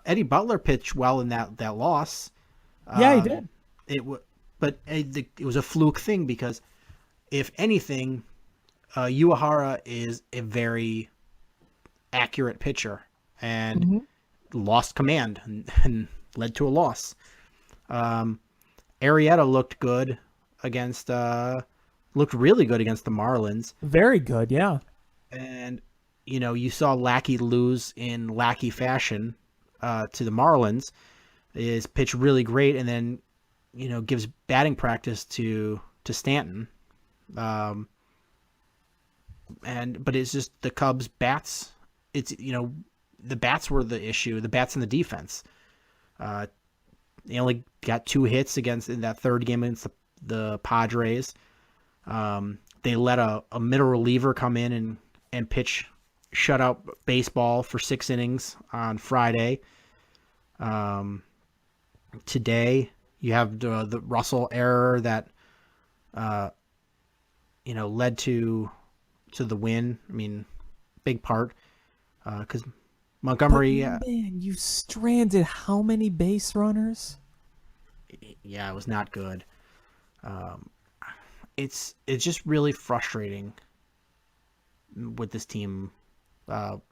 Eddie Butler pitched well in that loss. Yeah, he did. But it was a fluke thing because, if anything, Uehara is a very accurate pitcher and lost command and led to a loss. Arrieta looked good looked really good against the Marlins. Very good, yeah. And, you saw Lackey lose in Lackey fashion to the Marlins. Is pitched really great and then, gives batting practice to Stanton. But it's just the Cubs bats. It's, the bats were the issue, the bats in the defense. They only got 2 hits in that third game against the Padres. They let a middle reliever come in and pitch shutout baseball for 6 innings on Friday. Today you have the Russell error that led to the win. I mean, big part because Montgomery. Man, you stranded how many base runners? Yeah, it was not good. It's just really frustrating with this team.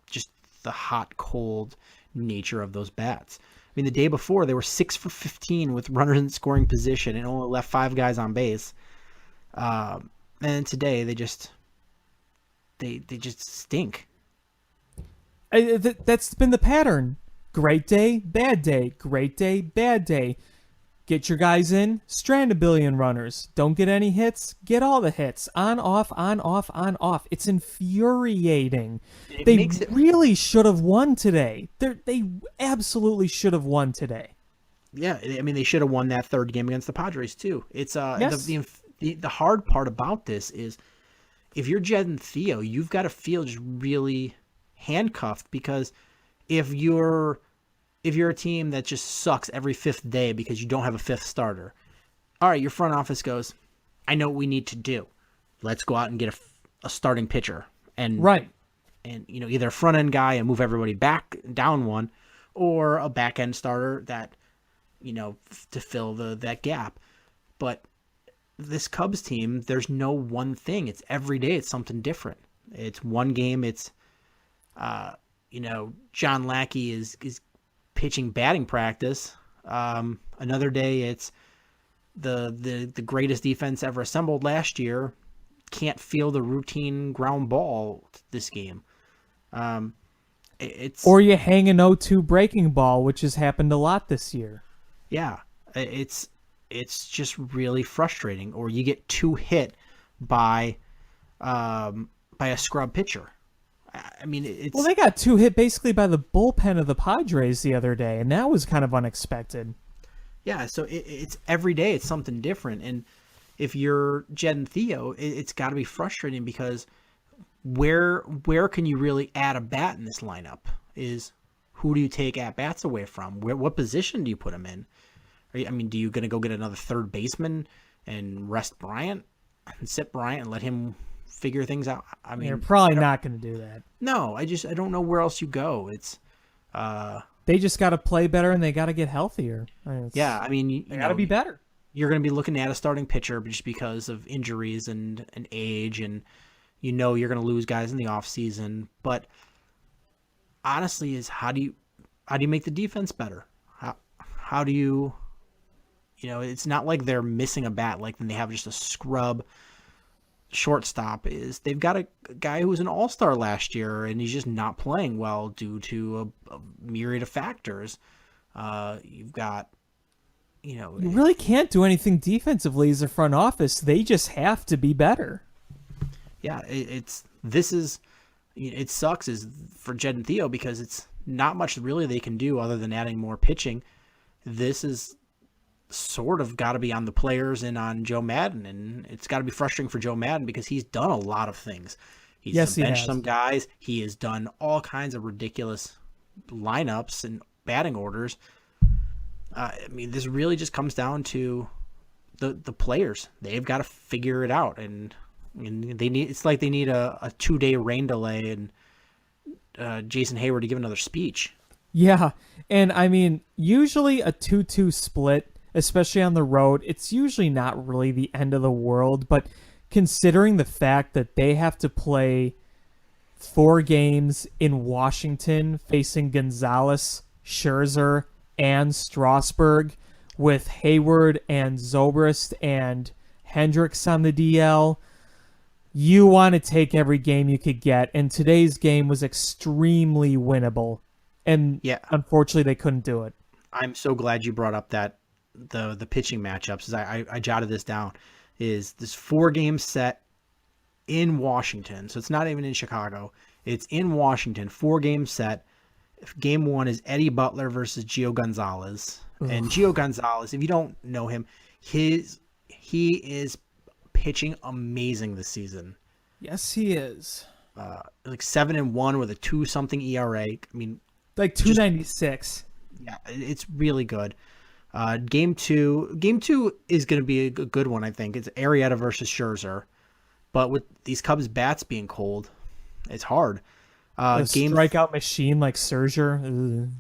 Just the hot, cold nature of those bats. I mean, the day before they were 6 for 15 with runners in scoring position and only left 5 guys on base. And today they just stink. That's been the pattern. Great day, bad day. Great day, bad day. Get your guys in, strand a billion runners. Don't get any hits, get all the hits. On, off, on, off, on, off. It's infuriating. They really should have won today. They absolutely should have won today. Yeah, I mean, they should have won that third game against the Padres, too. It's yes. The hard part about this is if you're Jed and Theo, you've got to feel just really handcuffed because if you're a team that just sucks every 5th day because you don't have a 5th starter, all right, your front office goes, I know what we need to do. Let's go out and get a starting pitcher. And right. And, either a front end guy and move everybody back down one or a back end starter that, to fill that gap. But this Cubs team, there's no one thing. It's every day. It's something different. It's one game. It's, John Lackey is pitching batting practice. Another day it's the greatest defense ever assembled last year can't feel the routine ground ball this game. Or you hang an 0-2 breaking ball, which has happened a lot this year. Yeah, it's just really frustrating. Or you get 2 hit by a scrub pitcher. I mean, well, they got 2 hit basically by the bullpen of the Padres the other day, and that was kind of unexpected. Yeah, so it's every day it's something different, and if you're Jed and Theo, it's got to be frustrating because where can you really add a bat in this lineup? Is who do you take at bats away from? What position do you put them in? Do you going to go get another third baseman and rest Bryant and sit Bryant and let him figure things out? I mean, you're probably not going to do that. No, I don't know where else you go. It's they just got to play better and they got to get healthier. They got to be better. You're going to be looking at a starting pitcher just because of injuries and age, and you're going to lose guys in the off season. But honestly, is how do you make the defense better? How do you it's not like they're missing a bat like when they have just a scrub shortstop. Is they've got a guy who was an all-star last year and he's just not playing well due to a myriad of factors. You've got you really can't do anything defensively as a front office. They just have to be better. Yeah, it sucks is for Jed and Theo because it's not much really they can do other than adding more pitching. This is sort of got to be on the players and on Joe Madden, and it's got to be frustrating for Joe Madden because he's done a lot of things. He's benched some guys. He has done all kinds of ridiculous lineups and batting orders. This really just comes down to the players. They've got to figure it out, and they need. It's like they need a 2-day rain delay, and Jason Hayward to give another speech. Yeah, and I mean, usually a 2-2 split, especially on the road, it's usually not really the end of the world, but considering the fact that they have to play 4 games in Washington facing Gonzalez, Scherzer, and Strasburg, with Hayward and Zobrist and Hendricks on the DL, you want to take every game you could get, and today's game was extremely winnable. And Yeah. unfortunately, they couldn't do it. I'm so glad you brought up that the pitching matchups. I jotted this down. Is this 4-game set in Washington? So it's not even in Chicago. It's in Washington. 4-game set. Game 1 is Eddie Butler versus Gio Gonzalez. And Gio Gonzalez, if you don't know him, he is pitching amazing this season. Yes, he is. Like 7-1 with a 2-something ERA. I mean, Like 296. yeah, it's really good. Game two is going to be a good one, I think. It's Arrieta versus Scherzer, but with these Cubs bats being cold, it's hard. A strikeout machine like Scherzer.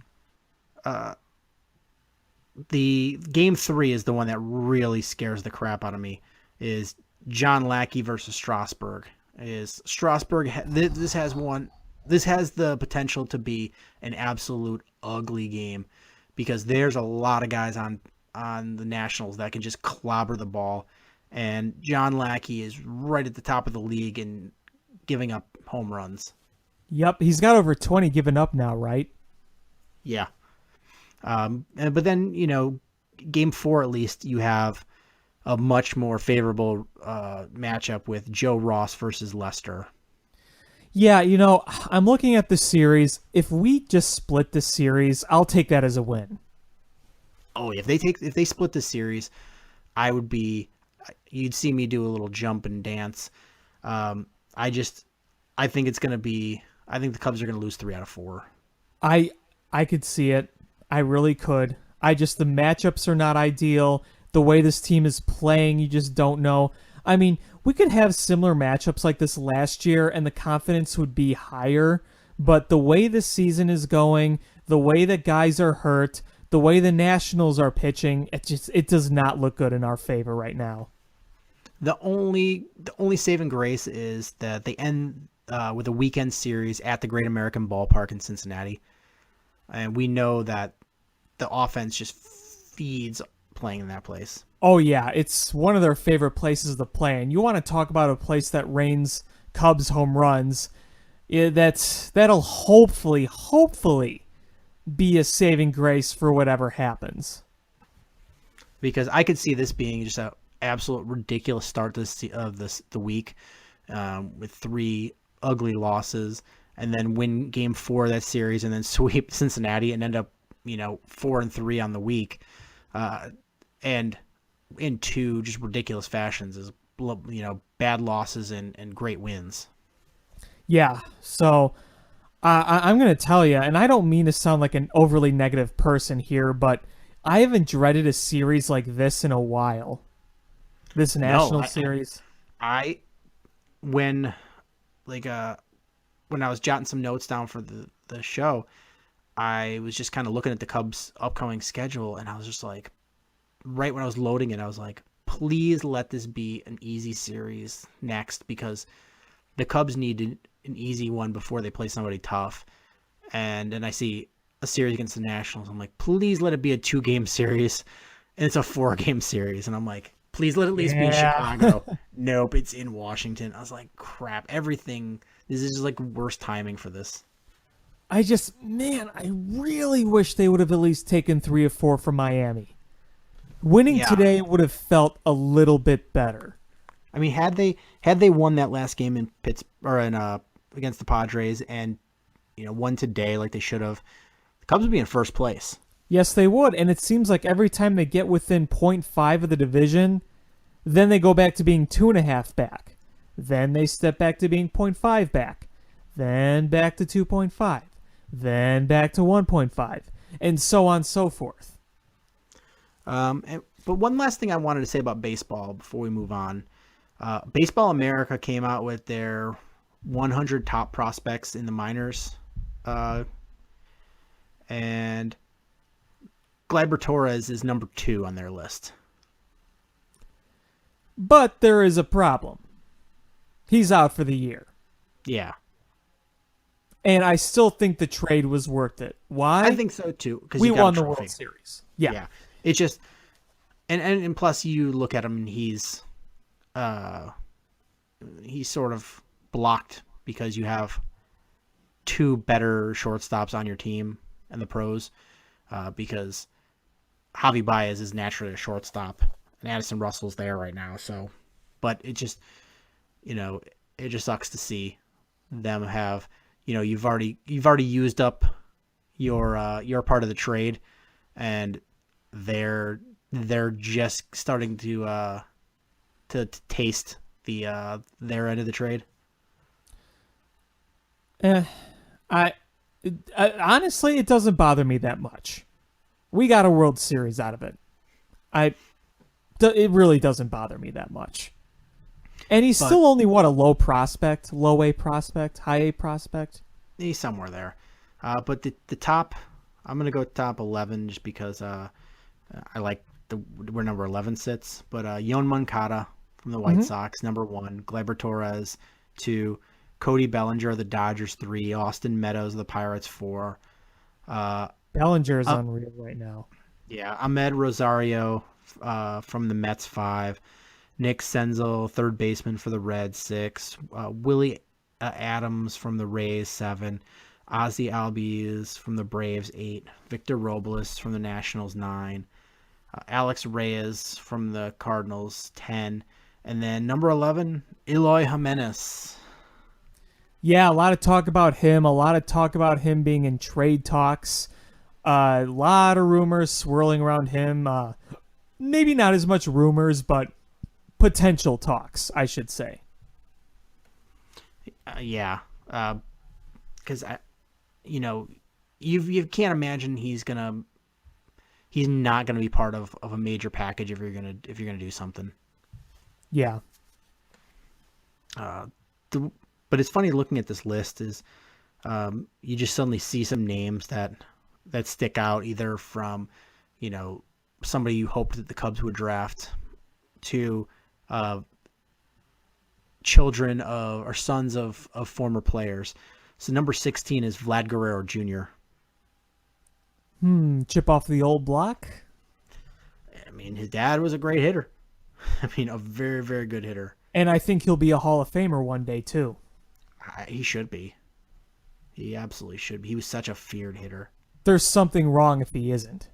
The game 3 is the one that really scares the crap out of me. Is John Lackey versus Strasburg. Is Strasburg? This has the potential to be an absolute ugly game, because there's a lot of guys on the Nationals that can just clobber the ball, and John Lackey is right at the top of the league and giving up home runs. Yep, he's got over 20 given up now, right? Yeah. But then, game 4, at least, you have a much more favorable matchup with Joe Ross versus Lester. Yeah, I'm looking at the series. If we just split the series, I'll take that as a win. Oh, if they split the series, you'd see me do a little jump and dance. I think the Cubs are going to lose 3 out of 4. I could see it. I really could. The matchups are not ideal. The way this team is playing, you just don't know. I mean, we could have similar matchups like this last year and the confidence would be higher, but the way this season is going, the way that guys are hurt, the way the Nationals are pitching, it does not look good in our favor right now. The only saving grace is that they end with a weekend series at the Great American Ballpark in Cincinnati. And we know that the offense just feeds playing in that place. Oh, yeah. It's one of their favorite places to play. And you want to talk about a place that rains Cubs home runs. That'll hopefully be a saving grace for whatever happens. Because I could see this being just an absolute ridiculous start the week with 3 ugly losses, and then win game 4 of that series, and then sweep Cincinnati and end up 4-3 on the week, and in 2 just ridiculous fashions is bad losses and great wins. Yeah, so I'm going to tell you, and I don't mean to sound like an overly negative person here, but I haven't dreaded a series like this in a while. This national series. When I was jotting some notes down for the show, I was just kind of looking at the Cubs' upcoming schedule, and I was just like, right when I was loading it, I was like, please let this be an easy series next, because the Cubs need an easy one before they play somebody tough. And then I see a series against the Nationals. I'm like, please let it be a 2-game series. And it's a 4-game series. And I'm like, please let it at least be in Chicago. Nope, it's in Washington. I was like, crap, everything. This is just like worst timing for this. I really wish they would have at least taken 3 or 4 from Miami. Winning today would have felt a little bit better. I mean, had they won that last game in against the Padres and won today like they should have, the Cubs would be in first place. Yes, they would, and it seems like every time they get within 0.5 of the division, then they go back to being 2.5 back. Then they step back to being 0.5 back. Then back to 2.5. Then back to 1.5, and so on and so forth. But one last thing I wanted to say about baseball before we move on. Baseball America came out with their 100 top prospects in the minors And Gleyber Torres is number 2 on their list. But there is a problem. He's out for the year. Yeah. And I still think the trade was worth it. Why? I think so too. Because we won the World Series. Yeah. It's just, and plus you look at him and he's sort of blocked because you have 2 better shortstops on your team and the pros, because Javi Baez is naturally a shortstop and Addison Russell's there right now. So, but it just, it just sucks to see them have, you've already used up your part of the trade, and they're just starting to taste their end of the trade. Honestly, it doesn't bother me that much. We got a World Series out of it. It really doesn't bother me that much. And he's still only, a low A prospect, high A prospect? He's somewhere there. But the top, I'm going to go top 11 just because I like where number 11 sits. But Yon Moncada from the White Sox, number 1. Gleyber Torres, 2. Cody Bellinger of the Dodgers, 3. Austin Meadows of the Pirates, 4. Bellinger is unreal right now. Yeah, Ahmed Rosario from the Mets, 5. Nick Senzel, third baseman for the Reds, 6. Willie Adams from the Rays, 7. Ozzy Albies from the Braves, 8. Victor Robles from the Nationals, 9. Alex Reyes from the Cardinals, 10. And then number 11, Eloy Jimenez. Yeah, a lot of talk about him. A lot of talk about him being in trade talks. A lot of rumors swirling around him. Maybe not as much rumors, but potential talks, I should say. Yeah, because you can't imagine he's not gonna be part of a major package if you're gonna do something. Yeah. But it's funny looking at this list is you just suddenly see some names that stick out, either from somebody you hoped that the Cubs would draft to children of or sons of former players. So number 16 is Vlad Guerrero Jr. Chip off the old block? I mean, his dad was a great hitter. I mean, a very, very good hitter. And I think he'll be a Hall of Famer one day, too. He should be. He absolutely should be. He was such a feared hitter. There's something wrong if he isn't.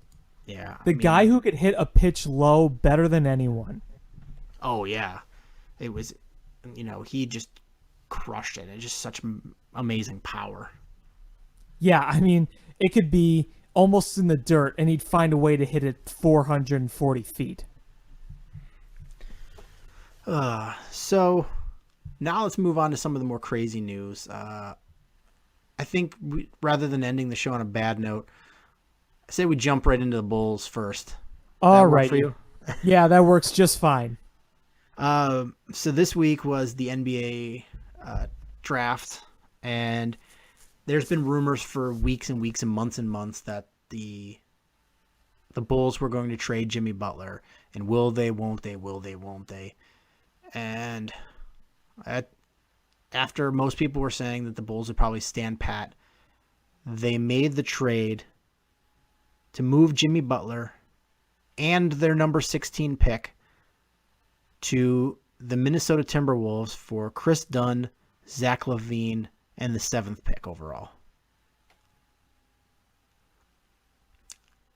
Yeah. The guy who could hit a pitch low better than anyone. Oh, yeah. It was, he just crushed it. It's just such amazing power. Yeah, I mean, it could be almost in the dirt, and he'd find a way to hit it 440 feet. So now let's move on to some of the more crazy news. I think rather than ending the show on a bad note, I say we jump right into the Bulls first. All right. For you? Yeah, that works just fine. So this week was the NBA draft, and there's been rumors for weeks and weeks and months that the Bulls were going to trade Jimmy Butler, and will they, won't they, will they, won't they? And after most people were saying that the Bulls would probably stand pat, they made the trade to move Jimmy Butler and their number 16 pick to the Minnesota Timberwolves for Chris Dunn, Zach LaVine, and the 7th pick overall.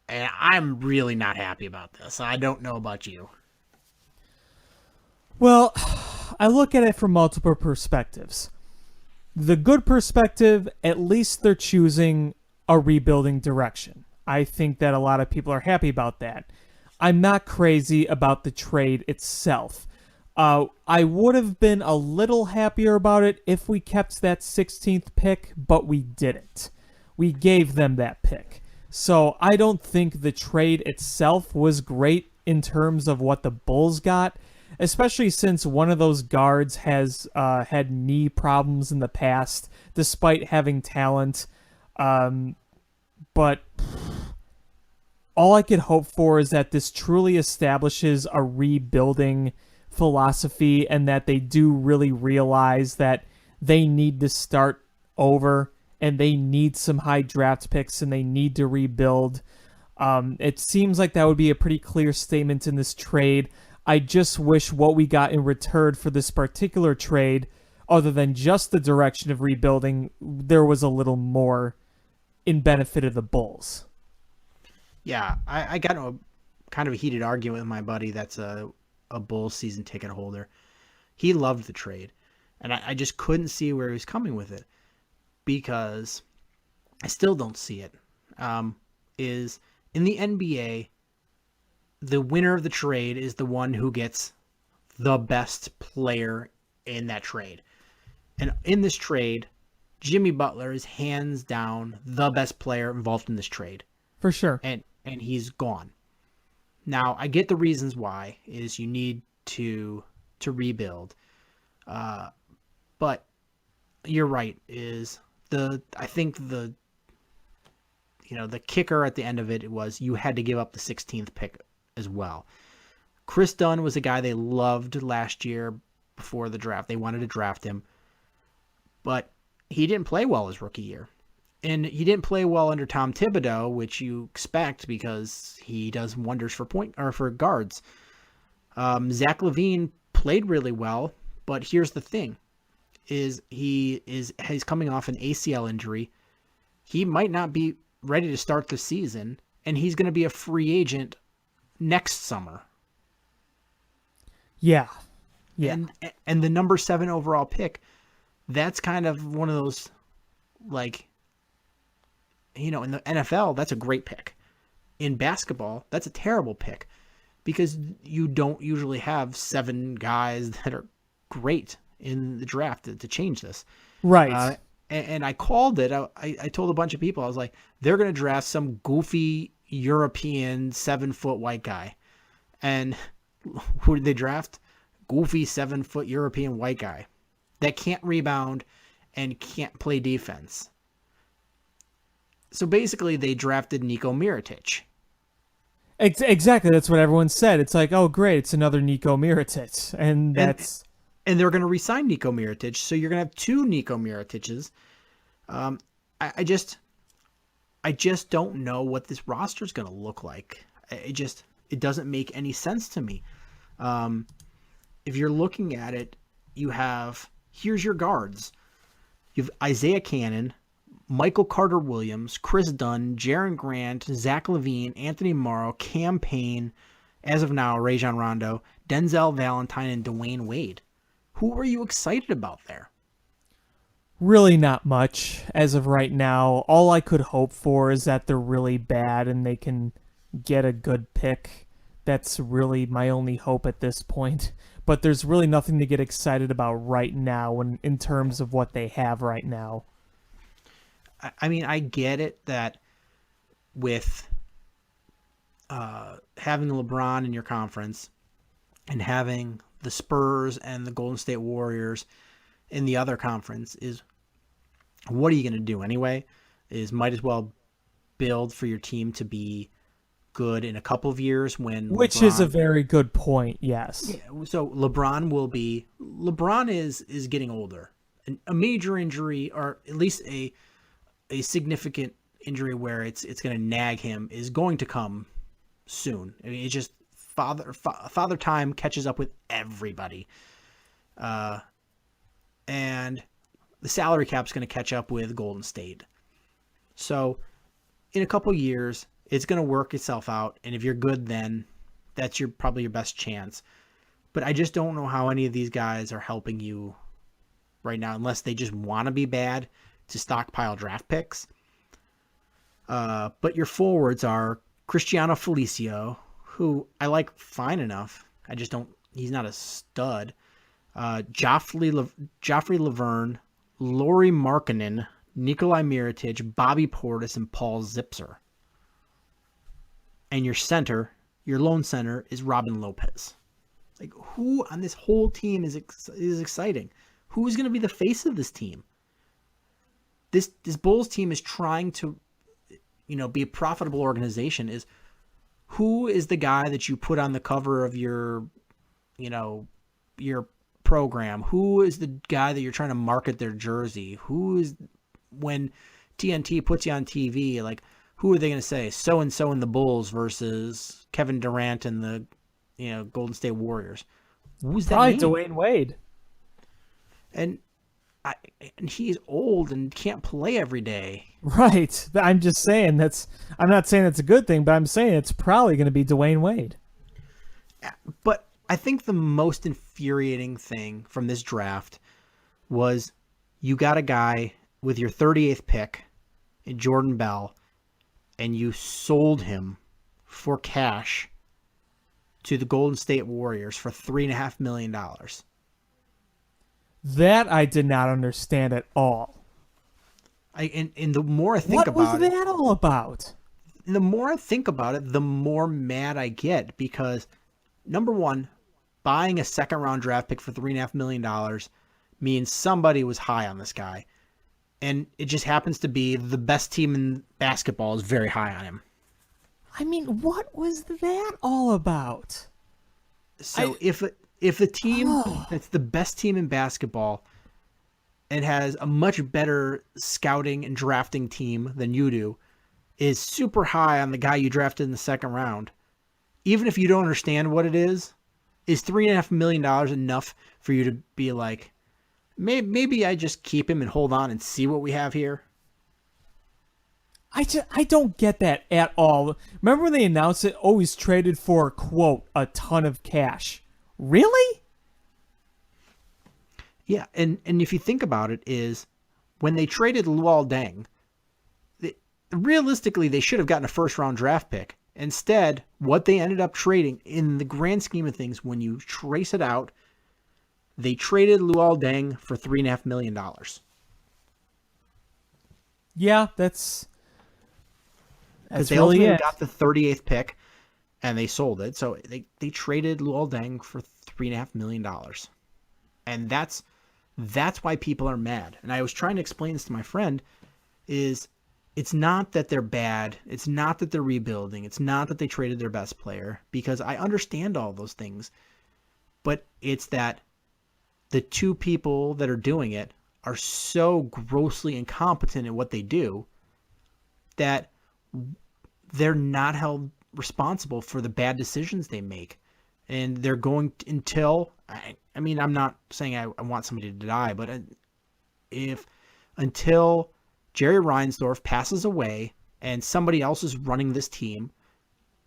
And I'm really not happy about this. I don't know about you. Well, I look at it from multiple perspectives. The good perspective, at least they're choosing a rebuilding direction. I think that a lot of people are happy about that. I'm not crazy about the trade itself. I would have been a little happier about it if we kept that 16th pick, but we didn't. We gave them that pick. So I don't think the trade itself was great in terms of what the Bulls got, especially since one of those guards has had knee problems in the past, despite having talent. But all I could hope for is that this truly establishes a rebuilding philosophy and that they do really realize that they need to start over and they need some high draft picks and they need to rebuild. It seems like that would be a pretty clear statement in this trade. I just wish what we got in return for this particular trade, other than just the direction of rebuilding, there was a little more in benefit of the Bulls. Yeah, I got a kind of a heated argument with my buddy that's a Bulls season ticket holder. He loved the trade, and I just couldn't see where he was coming with it because I still don't see it. Is in the NBA, the winner of the trade is the one who gets the best player in that trade. And in this trade, Jimmy Butler is hands down the best player involved in this trade. For sure. And he's gone. Now, I get the reasons why is you need to rebuild. But you're right, I think the kicker at the end of it was you had to give up the 16th pick as well. Chris Dunn was a guy they loved last year before the draft. They wanted to draft him. But he didn't play well his rookie year. And he didn't play well under Tom Thibodeau, which you expect because he does wonders for guards. Zach LaVine played really well, but here's the thing: he's coming off an ACL injury. He might not be ready to start the season, and he's going to be a free agent next summer. Yeah. And the number 7 overall pick, that's kind of one of those, like, in the NFL, that's a great pick. In basketball, that's a terrible pick because you don't usually have 7 guys that are great in the draft to change this. Right. And I called it. I told a bunch of people, I was like, they're going to draft some goofy European 7-foot white guy. And who did they draft? Goofy 7-foot European white guy that can't rebound and can't play defense. So basically, they drafted Nico Mirotic. Exactly. That's what everyone said. It's like, oh, great, it's another Nico Mirotic. And they're going to re-sign Nico Mirotic, so you're going to have 2 Nico Mirotiches. I just don't know what this roster is going to look like. It doesn't make any sense to me. If you're looking at it, here's your guards. You have Isaiah Cannon, Michael Carter-Williams, Chris Dunn, Jaren Grant, Zach LaVine, Anthony Morrow, Cam Payne, as of now, Rajon Rondo, Denzel Valentine, and Dwayne Wade. Who are you excited about there? Really not much as of right now. All I could hope for is that they're really bad and they can get a good pick. That's really my only hope at this point. But there's really nothing to get excited about right now in terms of what they have right now. I mean, I get it that with having LeBron in your conference and having the Spurs and the Golden State Warriors in the other conference is, what are you going to do anyway? Might as well build for your team to be good in a couple of years which is a very good point. Yes. Yeah, so LeBron is getting older. A major injury, or at least a significant injury where it's going to nag him, is going to come soon. I mean, it's just father time catches up with everybody. And the salary cap is going to catch up with Golden State. So in a couple years, it's going to work itself out. And if you're good, then that's probably your best chance. But I just don't know how any of these guys are helping you right now, unless they just want to be bad to stockpile draft picks. But your forwards are Cristiano Felicio, who I like fine enough. He's not a stud. Joffrey Laverne, Lauri Markkanen, Nikolai Mirotic, Bobby Portis, and Paul Zipser. And your lone center is Robin Lopez. Like, who on this whole team is exciting? Who's going to be the face of this team? this Bulls team is trying to, be a profitable organization, is who is the guy that you put on the cover of your program? Who is the guy that you're trying to market their jersey? Who is, when TNT puts you on TV, like, who are they going to say? So-and-so in the Bulls versus Kevin Durant and the, Golden State Warriors. Who's that? Probably Dwayne Wade. And he's old and can't play every day. Right. I'm just saying I'm not saying that's a good thing, but I'm saying it's probably going to be Dwayne Wade. But I think the most infuriating thing from this draft was you got a guy with your 38th pick in Jordan Bell, and you sold him for cash to the Golden State Warriors for $3.5 million. That I did not understand at all. And the more I think about it... What was that all about? The more I think about it, the more mad I get, because, number one, buying a second-round draft pick for $3.5 million means somebody was high on this guy. And it just happens to be the best team in basketball is very high on him. I mean, what was that all about? So if the team that's the best team in basketball and has a much better scouting and drafting team than you do is super high on the guy you drafted in the second round, even if you don't understand what it is $3.5 million enough for you to be like, maybe I just keep him and hold on and see what we have here? I don't get that at all. Remember when they announced it? Always traded for, quote, a ton of cash. Really? Yeah, and if you think about it, is when they traded Luol Deng, realistically they should have gotten a first-round draft pick. Instead, what they ended up trading, in the grand scheme of things, when you trace it out, they traded Luol Deng for $3.5 million. Yeah, that's they really ultimately it. got the 38th pick, and they sold it. So they traded Luol Deng for $3.5 million. And that's why people are mad. And I was trying to explain this to my friend, is it's not that they're bad. It's not that they're rebuilding. It's not that they traded their best player, because I understand all those things. But it's that the two people that are doing it are so grossly incompetent at what they do that they're not held responsible for the bad decisions they make. And they're going until, I mean, I'm not saying I want somebody to die, but until Jerry Reinsdorf passes away and somebody else is running this team,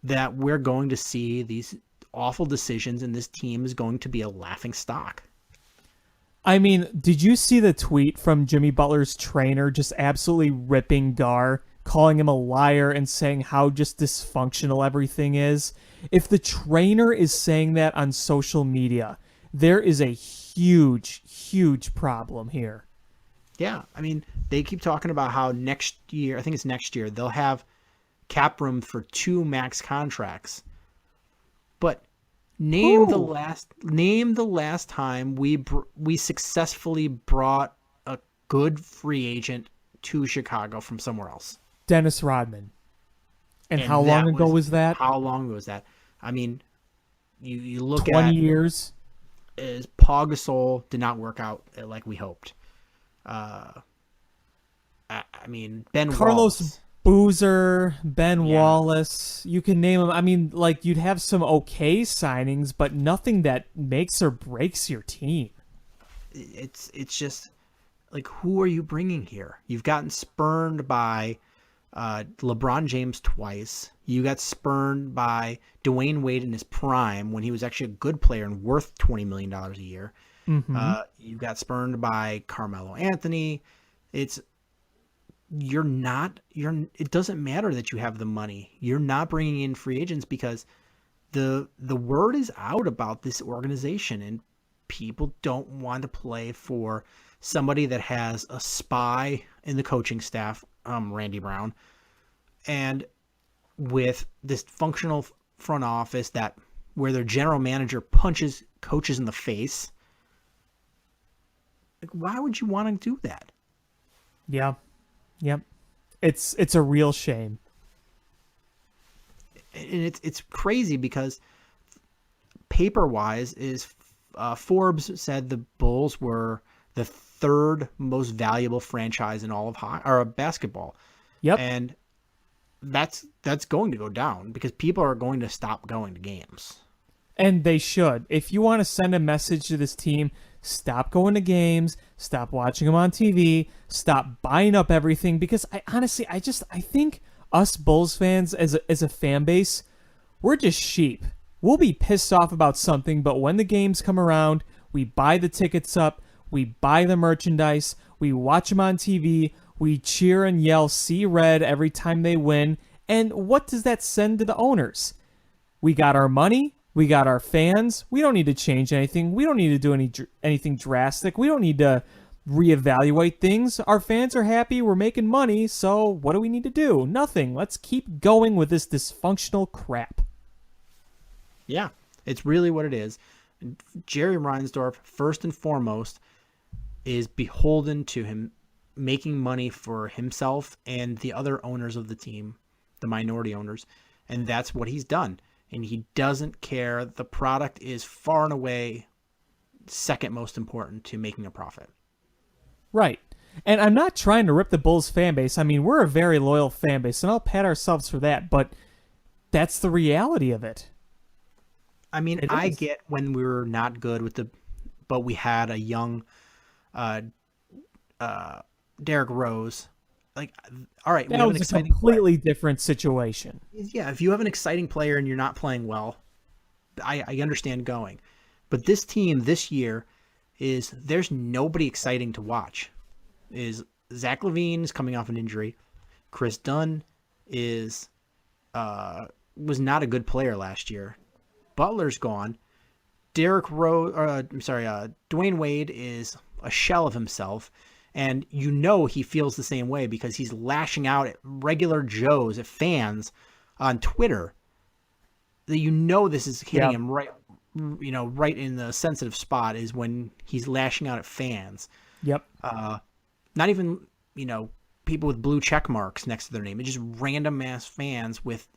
that we're going to see these awful decisions, and this team is going to be a laughing stock. I mean, did you see the tweet from Jimmy Butler's trainer just absolutely ripping Gar, calling him a liar and saying how just dysfunctional everything is? If the trainer is saying that on social media, there is a huge, huge problem here. Yeah, I mean, they keep talking about how next year, I think it's next year, they'll have cap room for 2 max contracts. But name the last time we successfully brought a good free agent to Chicago from somewhere else. Dennis Rodman. And how long ago was that? How long ago was that? I mean, you look 20 at 20 years. Is Paul Gasol did not work out like we hoped. I mean, Ben Carlos Wallace. Boozer, Ben Wallace, you can name them. I mean, like, you'd have some okay signings, but nothing that makes or breaks your team. It's just like, who are you bringing here? You've gotten spurned by LeBron James twice. You got spurned by Dwayne Wade in his prime when he was actually a good player and worth $20 million a year. Mm-hmm. You got spurned by Carmelo Anthony. It doesn't matter that you have the money. You're not bringing in free agents because the word is out about this organization, and people don't want to play for somebody that has a spy in the coaching staff, Randy Brown, and with this functional front office where their general manager punches coaches in the face. Like, why would you want to do that? Yeah. Yep. It's a real shame. And it's crazy because paper-wise is Forbes said the Bulls were the third most valuable franchise in all of basketball. Yep. And that's going to go down because people are going to stop going to games. And they should. If you want to send a message to this team, stop going to games, stop watching them on TV, stop buying up everything, because I think us Bulls fans as a fan base, we're just sheep. We'll be pissed off about something, but when the games come around, we buy the tickets up, we buy the merchandise, we watch them on TV, we cheer and yell "See Red" every time they win, and what does that send to the owners? We got our money, we got our fans, we don't need to change anything, we don't need to do anything drastic, we don't need to reevaluate things. Our fans are happy, we're making money, so what do we need to do? Nothing. Let's keep going with this dysfunctional crap. Yeah, it's really what it is. Jerry Reinsdorf, first and foremost, is beholden to him making money for himself and the other owners of the team, the minority owners, and that's what he's done. And he doesn't care. The product is far and away second most important to making a profit. Right. And I'm not trying to rip the Bulls fan base. I mean, we're a very loyal fan base, and I'll pat ourselves for that, but that's the reality of it. I mean, I get when we were not good but we had a young Derrick Rose. Like, all right, that was a completely different situation. Yeah, if you have an exciting player and you're not playing well, I understand going. But this team this year there's nobody exciting to watch. Zach LaVine is coming off an injury. Chris Dunn was not a good player last year. Butler's gone. Dwayne Wade is a shell of himself, and he feels the same way because he's lashing out at regular Joes, at fans on Twitter. That this is hitting him right in the sensitive spot is when he's lashing out at fans. Yep. Not even people with blue check marks next to their name. It's just random ass fans with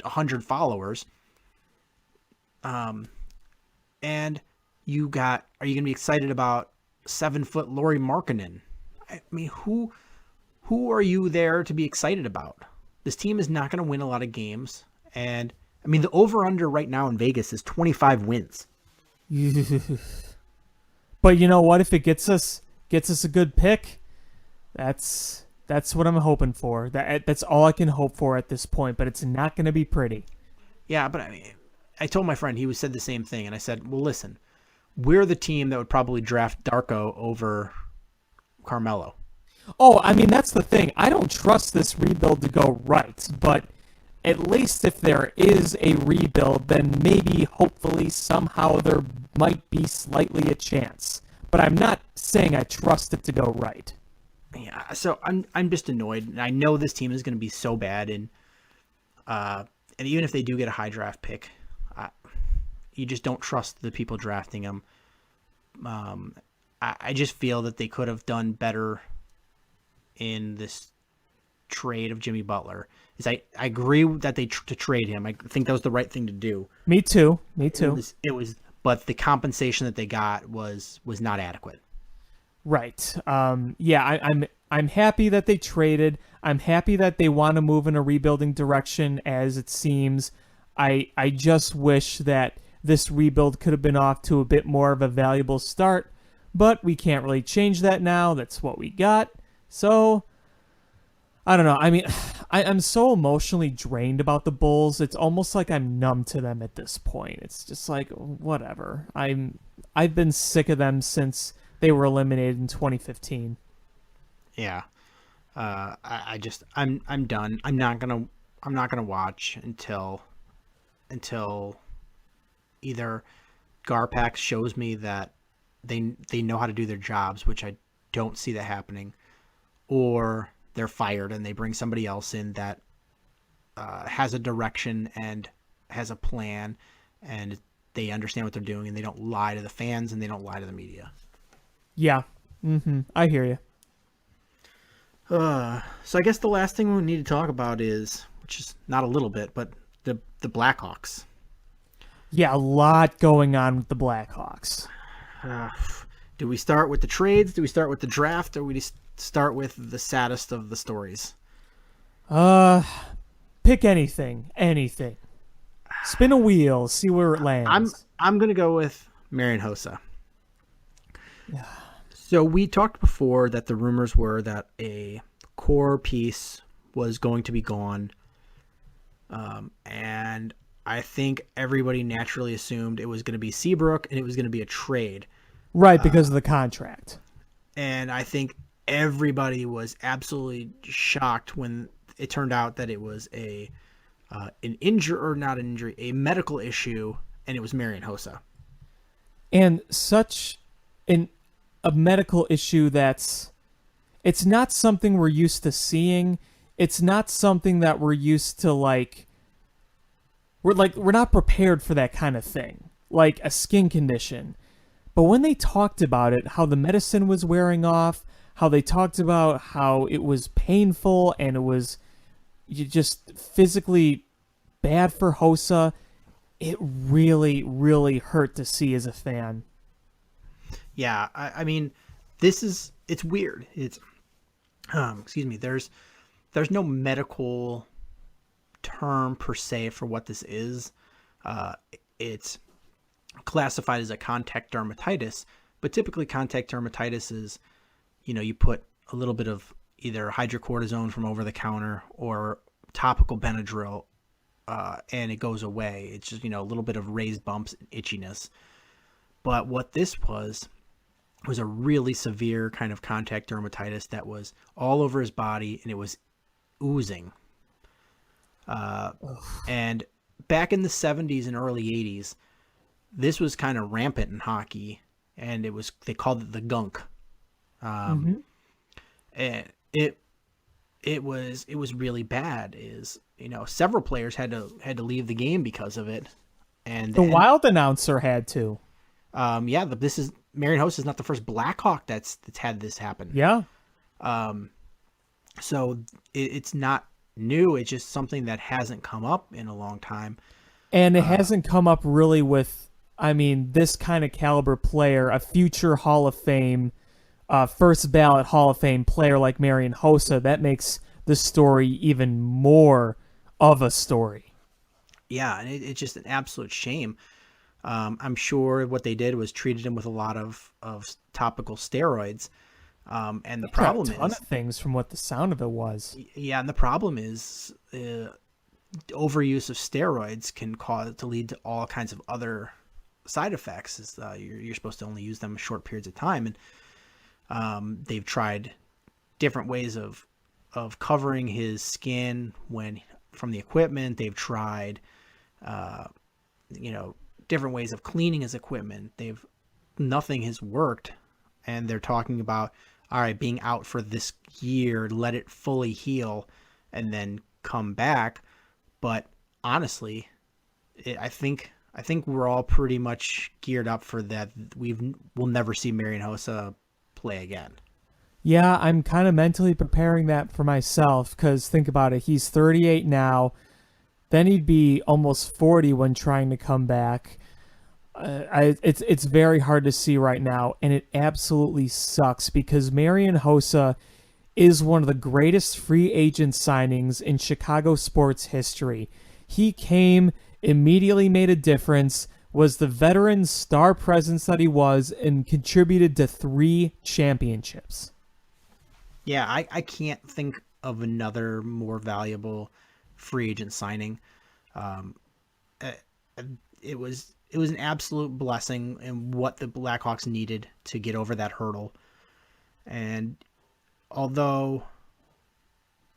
100 followers. And are you going to be excited about 7-foot Lauri Markkanen? I mean, who are you there to be excited about? This team is not going to win a lot of games. And I mean, the over-under right now in Vegas is 25 wins. But you know what? If it gets us a good pick, that's what I'm hoping for. That's all I can hope for at this point, but it's not going to be pretty. Yeah, but I mean, I told my friend, he said the same thing, and I said, well, listen, we're the team that would probably draft Darko over Carmelo. Oh, I mean, that's the thing. I don't trust this rebuild to go right, but at least if there is a rebuild, then maybe, hopefully, somehow there might be slightly a chance. But I'm not saying I trust it to go right. Yeah, so I'm just annoyed. I know this team is going to be so bad, and even if they do get a high draft pick, you just don't trust the people drafting them. I just feel that they could have done better in this trade of Jimmy Butler. I agree that to trade him. I think that was the right thing to do. Me too. It was, but the compensation that they got was not adequate. Right. Yeah, I'm happy that they traded. I'm happy that they want to move in a rebuilding direction, as it seems. I just wish that this rebuild could have been off to a bit more of a valuable start, but we can't really change that now. That's what we got. So, I don't know. I mean, I'm so emotionally drained about the Bulls. It's almost like I'm numb to them at this point. It's just like, whatever. I've been sick of them since they were eliminated in 2015. Yeah. I'm done. I'm not gonna watch until either Garpax shows me that they know how to do their jobs, which I don't see that happening, or they're fired and they bring somebody else in that has a direction and has a plan and they understand what they're doing and they don't lie to the fans and they don't lie to the media. Yeah. I hear you. So I guess the last thing we need to talk about is, which is not a little bit, but the Blackhawks. Yeah, a lot going on with the Blackhawks. Do we start with the trades? Do we start with the draft? Or we just start with the saddest of the stories? Pick anything. Spin a wheel, see where it lands. I'm gonna go with Marian Hossa. So we talked before that the rumors were that a core piece was going to be gone, and I think everybody naturally assumed it was going to be Seabrook and it was going to be a trade. Right, because of the contract. And I think everybody was absolutely shocked when it turned out that it was a medical issue, and it was Marian Hossa. And such a medical issue it's not something we're used to seeing. It's not something that we're used to we're not prepared for that kind of thing, like a skin condition. But when they talked about it, how the medicine was wearing off, how they talked about how it was painful and it was just physically bad for Hossa, it really, really hurt to see as a fan. Yeah, I mean, it's weird. It's, excuse me, there's no medical term per se for what this is. It's classified as a contact dermatitis, but typically contact dermatitis is, you put a little bit of either hydrocortisone from over the counter or topical Benadryl, and it goes away. It's just, a little bit of raised bumps and itchiness. But what this was a really severe kind of contact dermatitis that was all over his body, and it was oozing. And back in the 70s and early 80s, this was kind of rampant in hockey, and they called it the gunk. And it was really bad. Several players had to leave the game because of it. And the Wild announcer had to. Marian Hossa is not the first Blackhawk that's had this happen. Yeah. So it's not new. It's just something that hasn't come up in a long time. And it hasn't come up really with, this kind of caliber player, a future Hall of Fame, first ballot Hall of Fame player like Marian Hossa. That makes the story even more of a story. Yeah, and it's just an absolute shame. I'm sure what they did was treated him with a lot of topical steroids. And the problem is a ton of things from what the sound of it was. Yeah, and the problem is overuse of steroids can lead to all kinds of other side effects. You're supposed to only use them short periods of time, and they've tried different ways of covering his skin from the equipment. They've tried, different ways of cleaning his equipment. Nothing has worked, and they're talking about, all right, being out for this year, let it fully heal, and then come back. But honestly, I think we're all pretty much geared up for that. We'll never see Marian Hossa play again. Yeah, I'm kind of mentally preparing that for myself, because think about it. He's 38 now. Then he'd be almost 40 when trying to come back. It's very hard to see right now, and it absolutely sucks because Marian Hossa is one of the greatest free agent signings in Chicago sports history. He came, immediately made a difference, was the veteran star presence that he was, and contributed to 3 championships. Yeah, I can't think of another more valuable free agent signing. It was an absolute blessing and what the Blackhawks needed to get over that hurdle. And although,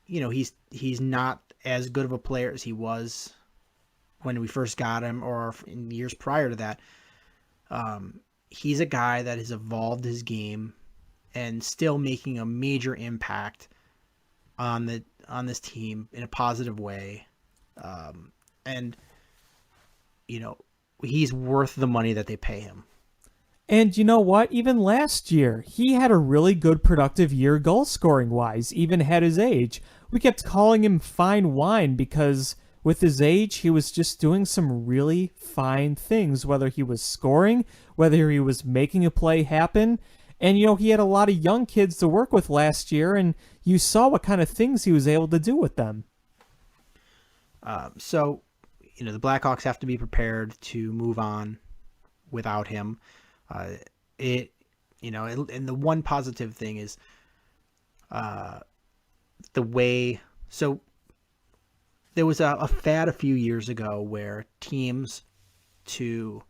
he's not as good of a player as he was when we first got him or in years prior to that, he's a guy that has evolved his game and still making a major impact on this team in a positive way. And he's worth the money that they pay him. And you know what? Even last year, he had a really good productive year goal scoring wise, even at his age. We kept calling him fine wine because with his age, he was just doing some really fine things, whether he was scoring, whether he was making a play happen. And, he had a lot of young kids to work with last year, and you saw what kind of things he was able to do with them. So, the Blackhawks have to be prepared to move on without him. And the one positive thing is the way. So there was a fad a few years ago where teams to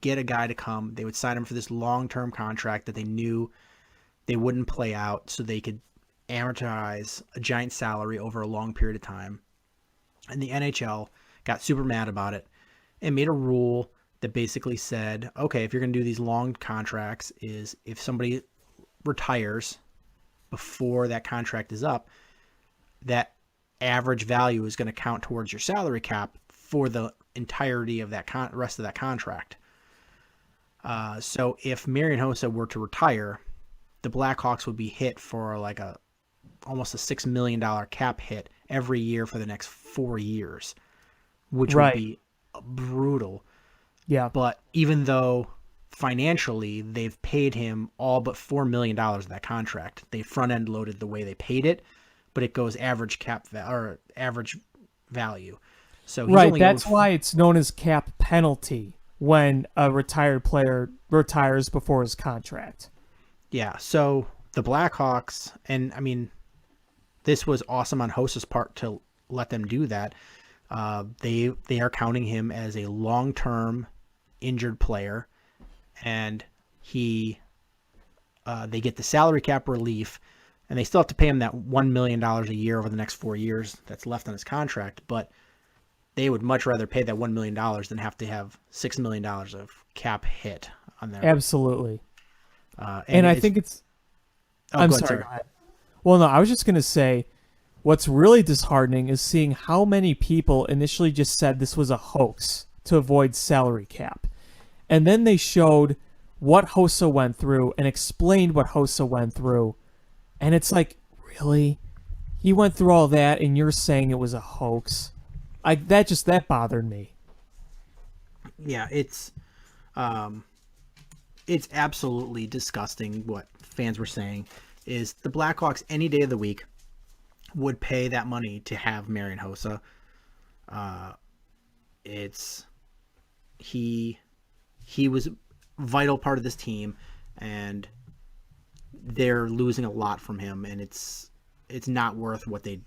get a guy to come, they would sign him for this long-term contract that they knew they wouldn't play out, so they could amortize a giant salary over a long period of time. And the NHL got super mad about it and made a rule that basically said, okay, if you're going to do these long contracts, is if somebody retires before that contract is up, that average value is going to count towards your salary cap for the entirety of that rest of that contract. So if Marian Hossa were to retire, the Blackhawks would be hit for almost a $6 million cap hit every year for the next 4 years, which would be brutal. Yeah. But even though financially they've paid him all but $4 million of that contract, they front end loaded the way they paid it, but it goes average average value. So he's that's why it's known as cap penalty when a retired player retires before his contract. Yeah. So the Blackhawks, and I mean, this was awesome on Hossa's part to let them do that. They are counting him as a long-term injured player, and they get the salary cap relief, and they still have to pay him that $1 million a year over the next 4 years that's left on his contract, but they would much rather pay that $1 million than have to have $6 million of cap hit on their. Absolutely. And I think it's. I'm sorry. Go ahead. Well, no, I was just going to say, what's really disheartening is seeing how many people initially just said this was a hoax to avoid salary cap. And then they showed what Hossa went through and explained what Hossa went through. And it's like, really? He went through all that and you're saying it was a hoax? That bothered me. Yeah, it's absolutely disgusting what fans were saying. Is the Blackhawks any day of the week would pay that money to have Marian Hossa. He was a vital part of this team, and they're losing a lot from him, and it's not worth what they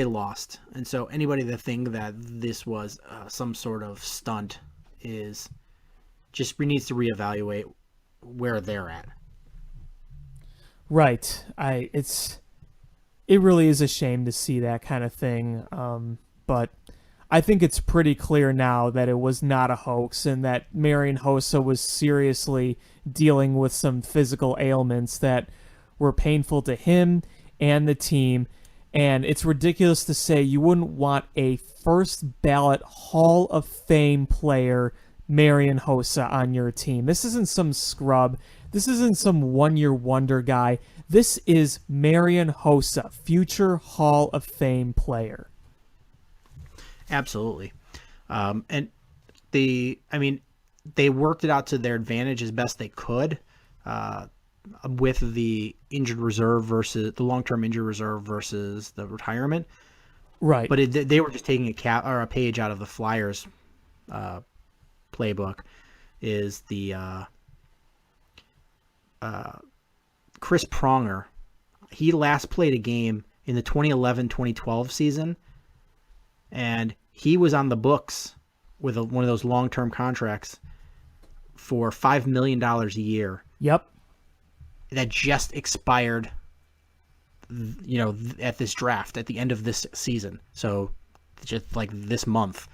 lost. And so anybody that think that this was some sort of stunt needs to reevaluate where they're at. Right. It really is a shame to see that kind of thing. But I think it's pretty clear now that it was not a hoax and that Marian Hossa was seriously dealing with some physical ailments that were painful to him and the team. And it's ridiculous to say you wouldn't want a first ballot Hall of Fame player, Marian Hossa, on your team. This isn't some scrub. This isn't some one-year wonder guy. This is Marian Hossa, future Hall of Fame player. Absolutely. And they worked it out to their advantage as best they could with the injured reserve versus the long-term injured reserve versus the retirement. Right. But they were just taking a page out of the Flyers playbook. Is the Chris Pronger. He last played a game in the 2011-2012 season, and he was on the books with one of those long-term contracts for $5 million a year. Yep. That just expired, at this draft, at the end of this season. So just like this month,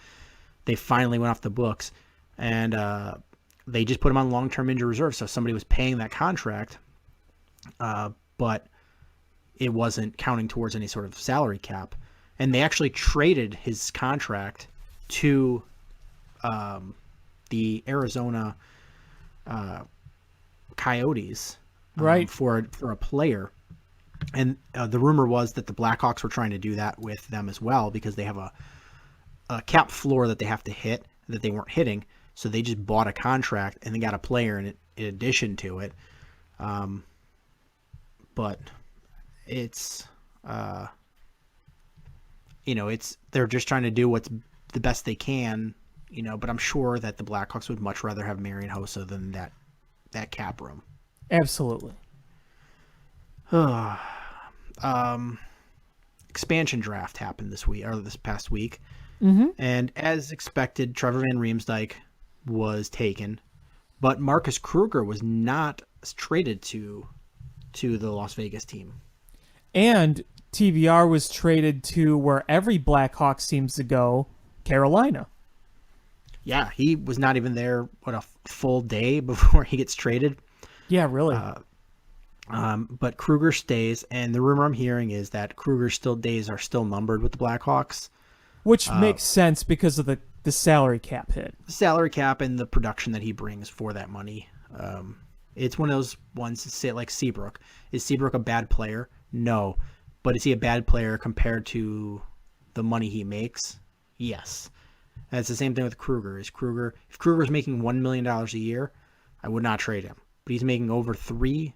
they finally went off the books, and they just put him on long-term injury reserve. So somebody was paying that contract, but it wasn't counting towards any sort of salary cap. And they actually traded his contract to the the Arizona Coyotes Right. for a player. And the rumor was that the Blackhawks were trying to do that with them as well because they have a cap floor that they have to hit that they weren't hitting. So they just bought a contract and they got a player in addition to it. But it's, they're just trying to do what's the best they can, but I'm sure that the Blackhawks would much rather have Marian Hossa than that cap room. Absolutely. Expansion draft happened this past week. Mm-hmm. And as expected, Trevor Van Riemsdyk was taken, but Marcus Kruger was not traded to the Las Vegas team. And TVR was traded to where every Blackhawk seems to go, Carolina. Yeah, he was not even there, a full day before he gets traded. Yeah, really. But Kruger stays, and the rumor I'm hearing is that Kruger's days are still numbered with the Blackhawks. Which makes sense because of the salary cap hit. The salary cap and the production that he brings for that money. It's one of those ones, say like Seabrook. Is Seabrook a bad player? No. But is he a bad player compared to the money he makes? Yes. And it's the same thing with Kruger. If Kruger's making $1 million a year, I would not trade him. But he's making over $3 million.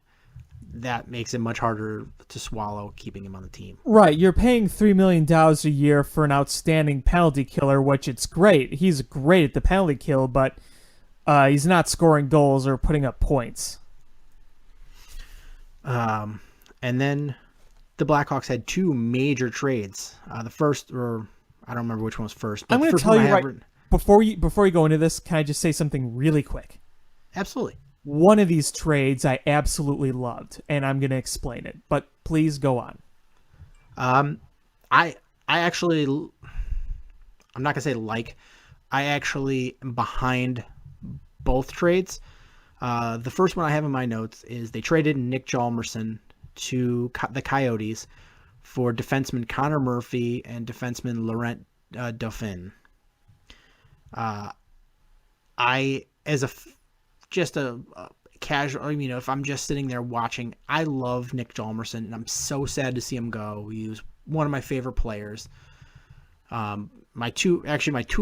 That makes it much harder to swallow keeping him on the team. Right, you're paying $3 million a year for an outstanding penalty killer, which it's great. He's great at the penalty kill, but he's not scoring goals or putting up points. And then the Blackhawks had two major trades. The first, or I don't remember which one was first. But I'm going to tell you right before you go into this. Can I just say something really quick? Absolutely. One of these trades I absolutely loved, and I'm going to explain it. But please go on. I actually, I'm not going to say I actually am behind both trades. The first one I have in my notes is they traded Nick Hjalmarsson to the Coyotes for defenseman Connor Murphy and defenseman Laurent Dauphin. Just a casual, if I'm just sitting there watching, I love Nick Hjalmarsson, and I'm so sad to see him go. He was one of my favorite players. My two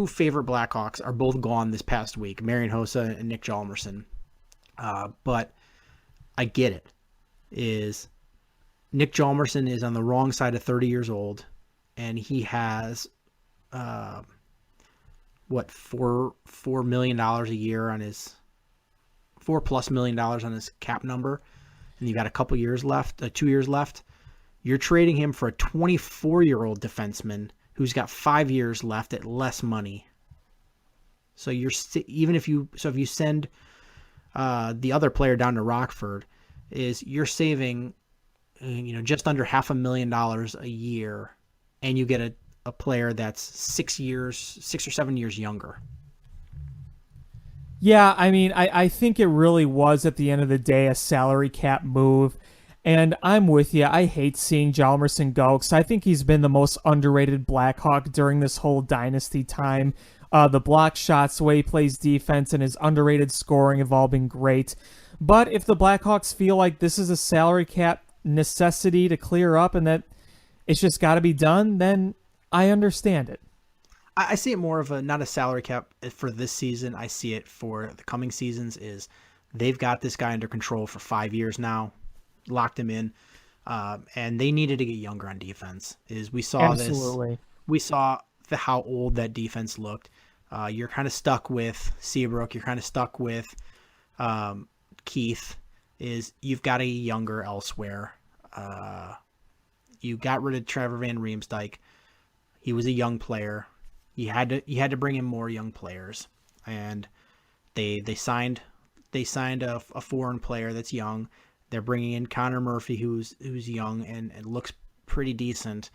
favorite Blackhawks are both gone this past week, Marian Hossa and Nick Hjalmarsson. But I get it. Nick Hjalmarsson is on the wrong side of 30 years old, and he has $4 million a year on his $4+ million on his cap number, and you got a couple years left, 2 years left. You're trading him for a 24-year-old defenseman who's got 5 years left at less money. So if you send the other player down to Rockford, you're saving just under $500,000 a year, and you get a player that's 6 or 7 years younger. Yeah, I think it really was, at the end of the day, a salary cap move. And I'm with you. I hate seeing Hjalmarsson go because I think he's been the most underrated Blackhawk during this whole dynasty time. The block shots, the way he plays defense, and his underrated scoring have all been great. But if the Blackhawks feel like this is a salary cap necessity to clear up and that it's just got to be done, then I understand it. I see it more of not a salary cap for this season. I see it for the coming seasons. They've got this guy under control for 5 years now, locked him in, and they needed to get younger on defense. We saw Absolutely. We saw how old that defense looked. You're kind of stuck with Seabrook. You're kind of stuck with Keith. You've got a younger elsewhere. You got rid of Trevor Van Riemsdyk. He was a young player. You had to bring in more young players, and they signed a foreign player that's young. They're bringing in Connor Murphy, who's young and looks pretty decent.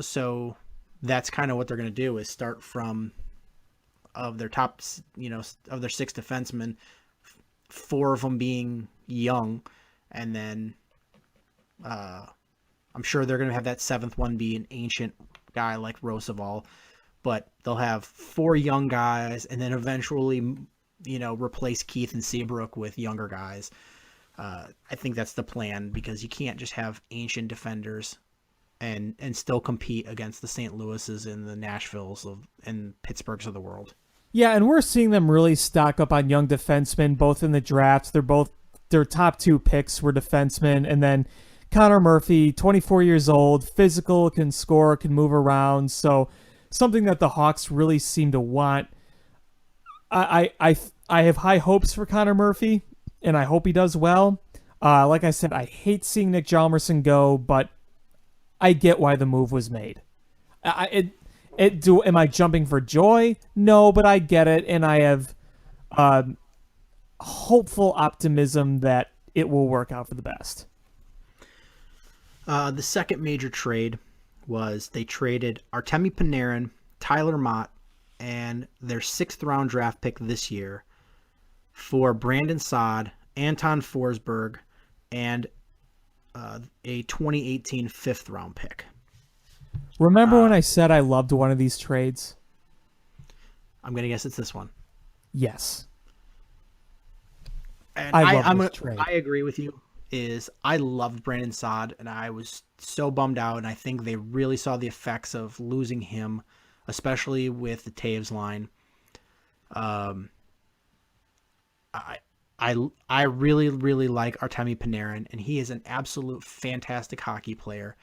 So that's kind of what they're going to do, is start from of their top, of their 6 defensemen, 4 of them being young, and then I'm sure they're going to have that 7th one be an ancient guy like Roosevelt, but they'll have 4 young guys and then eventually, replace Keith and Seabrook with younger guys. I think that's the plan, because you can't just have ancient defenders and still compete against the St. Louis's and the Nashvilles and Pittsburghs of the world. Yeah, and we're seeing them really stock up on young defensemen, both in the drafts. Their top 2 picks were defensemen, and then Connor Murphy, 24 years old, physical, can score, can move around. So something that the Hawks really seem to want. I have high hopes for Connor Murphy, and I hope he does well. Like I said, I hate seeing Nick Hjalmarsson go, but I get why the move was made. Am I jumping for joy? No, but I get it, and I have hopeful optimism that it will work out for the best. The second major trade was they traded Artemi Panarin, Tyler Mott, and their 6th-round draft pick this year for Brandon Saad, Anton Forsberg, and a 2018 5th-round pick. Remember when I said I loved one of these trades? I'm going to guess it's this one. Yes. And I love this trade. I agree with you. I loved Brandon Saad, and I was so bummed out, and I think they really saw the effects of losing him, especially with the Taves line. I really, really like Artemi Panarin, and he is an absolute fantastic hockey player.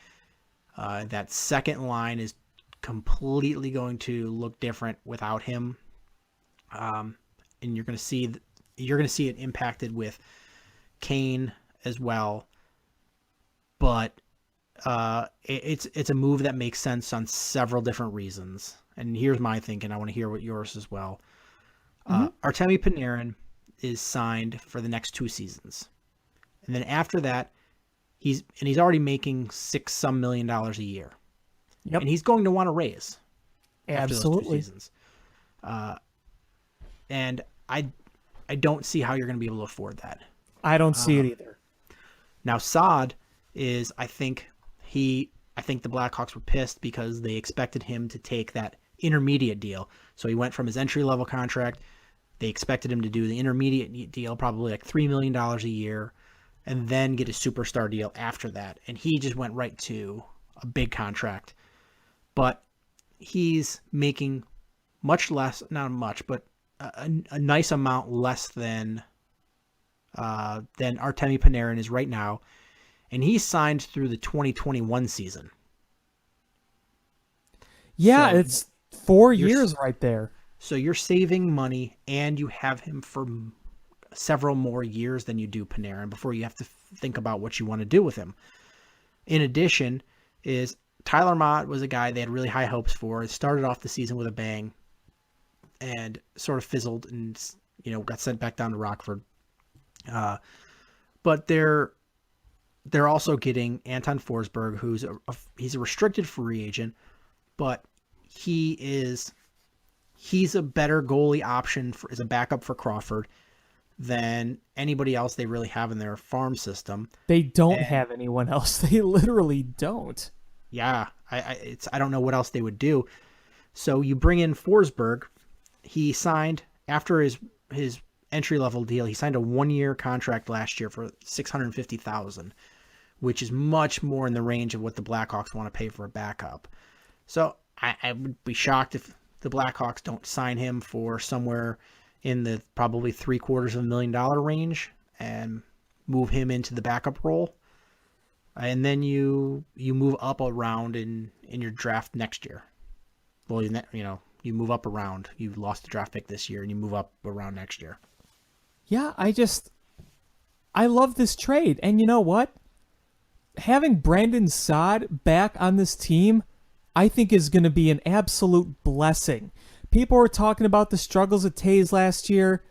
That second line is completely going to look different without him, and you're going to see it impacted with Kane as well. But it's a move that makes sense on several different reasons. And here's my thinking. I want to hear what yours as well. Artemi Panarin is signed for the next 2 seasons, and then after that, he's already making $6 million a year. Yep. And he's going to want to raise. Absolutely. After those 2 seasons. And I don't see how you're going to be able to afford that. I don't see it either. Now Saad is, I think the Blackhawks were pissed because they expected him to take that intermediate deal. So he went from his entry-level contract. They expected him to do the intermediate deal, probably like $3 million a year, and then get a superstar deal after that. And he just went right to a big contract. But he's making much less, not much, but a nice amount less than Artemi Panarin is right now. And he's signed through the 2021 season. Yeah, so it's 4 years right there. So you're saving money, and you have him for several more years than you do Panarin before you have to think about what you want to do with him. In addition, is Tyler Mott was a guy they had really high hopes for. It started off the season with a bang and sort of fizzled and, got sent back down to Rockford. But they're also getting Anton Forsberg, he's a restricted free agent, but he's a better goalie option as a backup for Crawford than anybody else they really have in their farm system. They don't have anyone else. They literally don't. Yeah, I don't know what else they would do. So you bring in Forsberg. He signed after his entry-level deal. He signed a 1-year contract last year for $650,000, which is much more in the range of what the Blackhawks want to pay for a backup. So I would be shocked if the Blackhawks don't sign him for somewhere in the probably $750,000 range and move him into the backup role. And then you move up around in your draft next year. Well, you move up around. You lost the draft pick this year, and you move up around next year. Yeah, I love this trade. And you know what? Having Brandon Saad back on this team, I think is going to be an absolute blessing. People were talking about the struggles of Taves last year.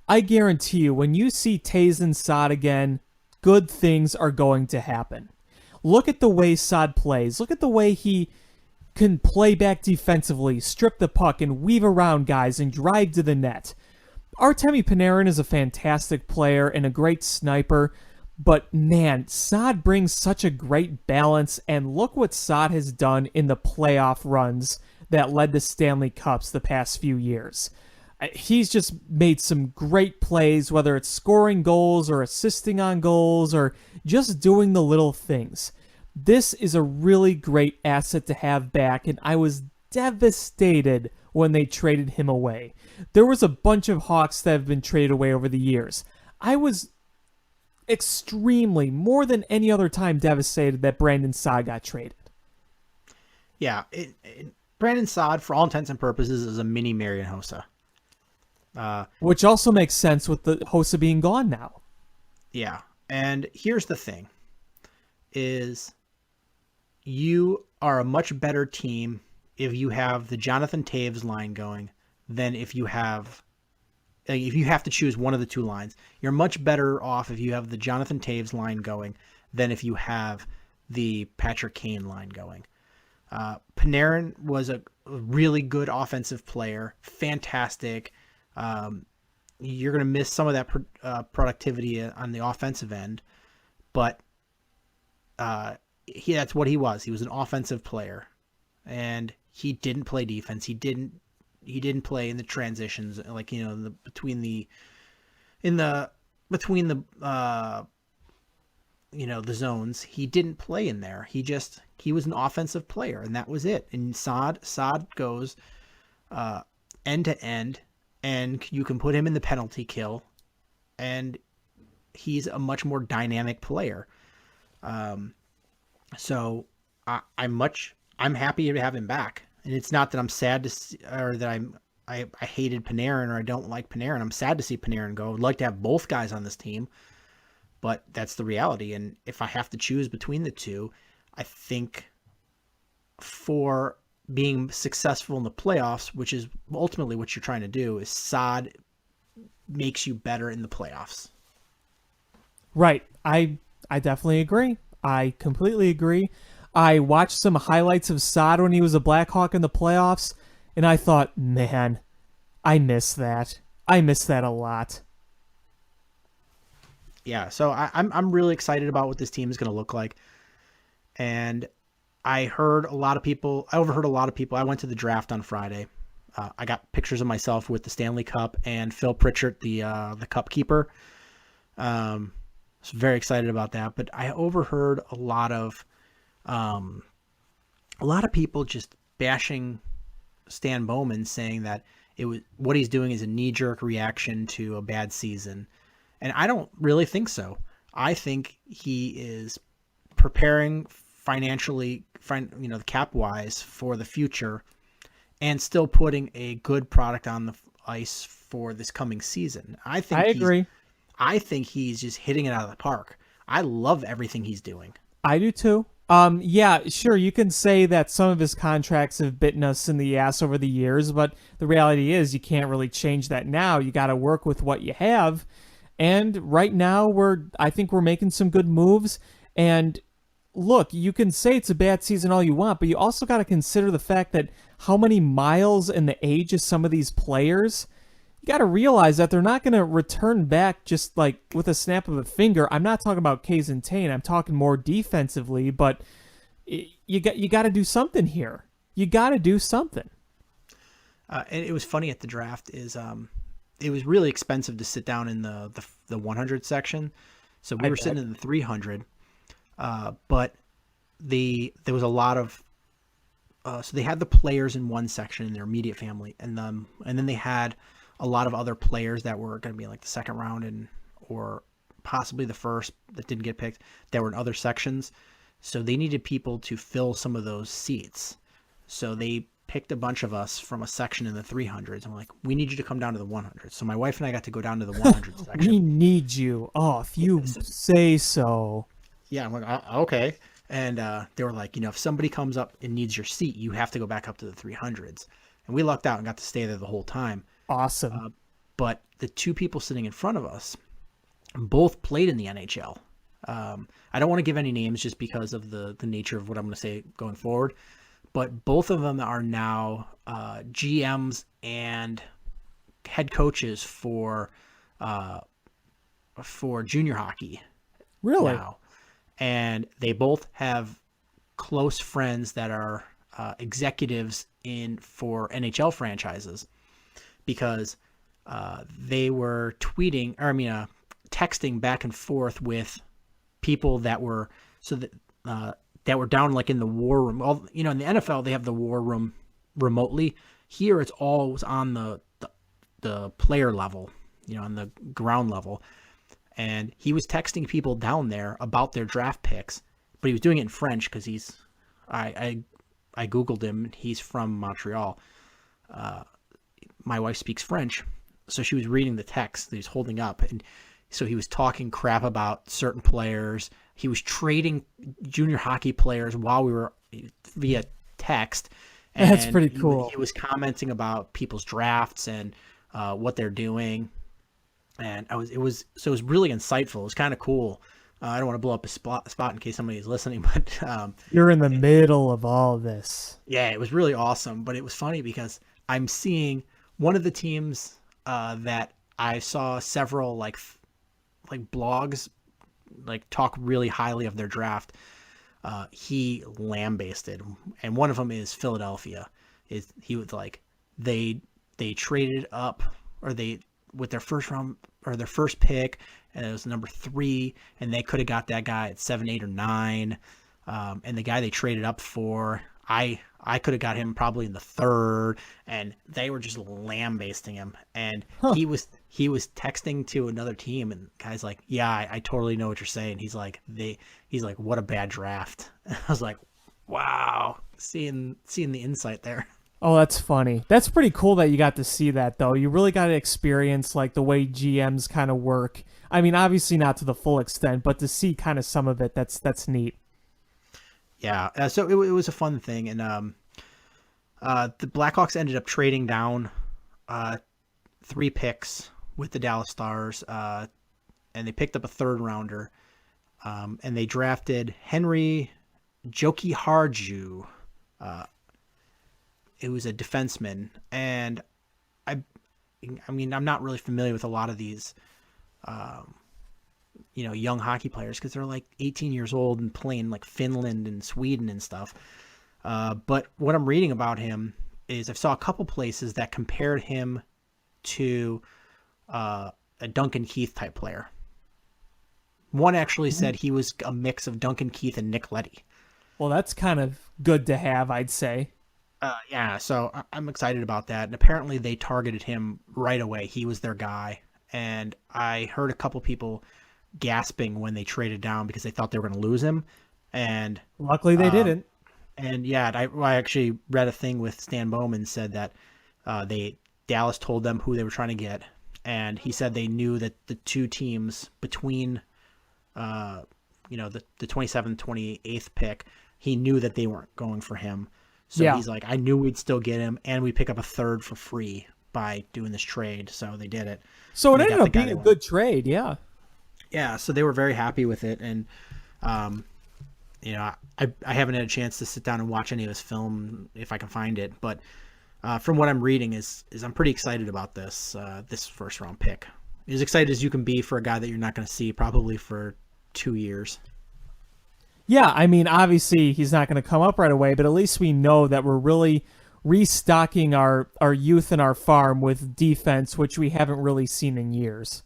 I guarantee you, when you see Taves and Saad again, good things are going to happen. Look at the way Saad plays. Look at the way he can play back defensively, strip the puck, and weave around guys and drive to the net. Artemi Panarin is a fantastic player and a great sniper, but man, Saad brings such a great balance, and look what Saad has done in the playoff runs that led to Stanley Cups the past few years. He's just made some great plays, whether it's scoring goals or assisting on goals or just doing the little things. This is a really great asset to have back, and I was devastated when they traded him away. There was a bunch of Hawks that have been traded away over the years. I was extremely, more than any other time, devastated that Brandon Saad got traded. Yeah, Brandon Saad, for all intents and purposes, is a mini Marian Hossa. Which also makes sense with the Hossa being gone now. Yeah, and here's the thing, is you are a much better team if you have the Jonathan Toews line going than if you have to choose one of the two lines. You're much better off if you have the Jonathan Toews line going than if you have the Patrick Kane line going. Panarin was a really good offensive player, fantastic. You're going to miss some of that productivity on the offensive end, but that's what he was. He was an offensive player, and he didn't play defense. He didn't play in the transitions, like, between the the zones. He didn't play in there. He was an offensive player, and that was it. And Saad goes end to end, and you can put him in the penalty kill, and he's a much more dynamic player. So I'm happy to have him back. And it's not that I'm sad to see, or that I hated Panarin or I don't like Panarin. I'm sad to see Panarin go. I'd like to have both guys on this team, but that's the reality. And if I have to choose between the two, I think for being successful in the playoffs, which is ultimately what you're trying to do, is Saad makes you better in the playoffs. Right. I definitely agree. I completely agree. I watched some highlights of Saad when he was a Blackhawk in the playoffs, and I thought, man, I miss that. I miss that a lot. Yeah, so I'm really excited about what this team is going to look like. And I overheard a lot of people. I went to the draft on Friday. I got pictures of myself with the Stanley Cup and Phil Pritchard, the cup keeper. I was very excited about that. But I overheard a lot of people just bashing Stan Bowman, saying that what he's doing is a knee-jerk reaction to a bad season. And I don't really think so. I think he is preparing financially, cap-wise for the future, and still putting a good product on the ice for this coming season. I agree. I think he's just hitting it out of the park. I love everything he's doing. I do too. Yeah, sure, you can say that some of his contracts have bitten us in the ass over the years, but the reality is you can't really change that now. You got to work with what you have. And right now I think we're making some good moves. And look, you can say it's a bad season all you want, but you also got to consider the fact that how many miles and the age of some of these players. You got to realize that they're not going to return back just like with a snap of a finger. I'm not talking about Kays and Tane. I'm talking more defensively, but you got to do something here. You got to do something. And it was funny at the draft is it was really expensive to sit down in the 100 section. So we were sitting in the 300. But there was a lot of so they had the players in one section in their immediate family, and then they had a lot of other players that were going to be like the second round or possibly the first that didn't get picked that were in other sections. So they needed people to fill some of those seats. So they picked a bunch of us from a section in the 300s. I'm like, we need you to come down to the 100s. So my wife and I got to go down to the 100 section. We need you. Oh, if you say so. Yeah, I'm like, okay. And they were like, if somebody comes up and needs your seat, you have to go back up to the 300s. And we lucked out and got to stay there the whole time. Awesome. But the two people sitting in front of us both played in the NHL. I don't want to give any names just because of the nature of what I'm going to say going forward. But both of them are now GMs and head coaches for junior hockey. Really? Now. And they both have close friends that are executives for NHL franchises because they were texting back and forth with people that were that were down like in the war room. Well, in the NFL they have the war room remotely. Here it's always on the player level, on the ground level. And he was texting people down there about their draft picks, but he was doing it in French because I Googled him. He's from Montreal. My wife speaks French, so she was reading the text that he's holding up. And so he was talking crap about certain players. He was trading junior hockey players while we were via text. And That's pretty cool. He was commenting about people's drafts and what they're doing. And it was really insightful. It was kind of cool. I don't want to blow up a spot in case somebody is listening, but you're in the middle of all this. Yeah, it was really awesome. But it was funny because I'm seeing one of the teams that I saw several like blogs like talk really highly of their draft. He lambasted, and one of them is Philadelphia. He was like they traded up with their first round or their first pick, and it was number 3, and they could have got that guy at 7, 8, or 9. And the guy they traded up for, I could have got him probably in the 3rd, and they were just lambasting him. And he was texting to another team, and the guy's like, "Yeah, I totally know what you're saying." He's like, "What a bad draft." And I was like, "Wow, seeing the insight there." Oh, that's funny. That's pretty cool that you got to see that, though. You really got to experience like the way GMs kind of work. I mean, obviously not to the full extent, but to see kind of some of it, that's neat. Yeah, so it was a fun thing, and the Blackhawks ended up trading down 3 picks with the Dallas Stars, and they picked up a 3rd rounder, and they drafted Henry Jokiharju. It was a defenseman, and I mean, I'm not really familiar with a lot of these, young hockey players because they're like 18 years old and playing like Finland and Sweden and stuff. But what I'm reading about him is I saw a couple places that compared him to a Duncan Keith type player. One actually said he was a mix of Duncan Keith and Nick Leddy. Well, that's kind of good to have, I'd say. Yeah, so I'm excited about that. And apparently they targeted him right away. He was their guy. And I heard a couple people gasping when they traded down because they thought they were going to lose him. And luckily they didn't. And yeah, I actually read a thing with Stan Bowman said that Dallas told them who they were trying to get. And he said they knew that the two teams between, the 27th, 28th pick, he knew that they weren't going for him. So He's like, I knew we'd still get him, and we'd pick up a 3rd for free by doing this trade. So they did it. So it ended up being a good trade, yeah. Yeah, so they were very happy with it. And, I haven't had a chance to sit down and watch any of his film if I can find it. But from what I'm reading is I'm pretty excited about this 1st round pick. As excited as you can be for a guy that you're not going to see probably for 2 years. Yeah, I mean, obviously he's not going to come up right away, but at least we know that we're really restocking our youth and our farm with defense, which we haven't really seen in years.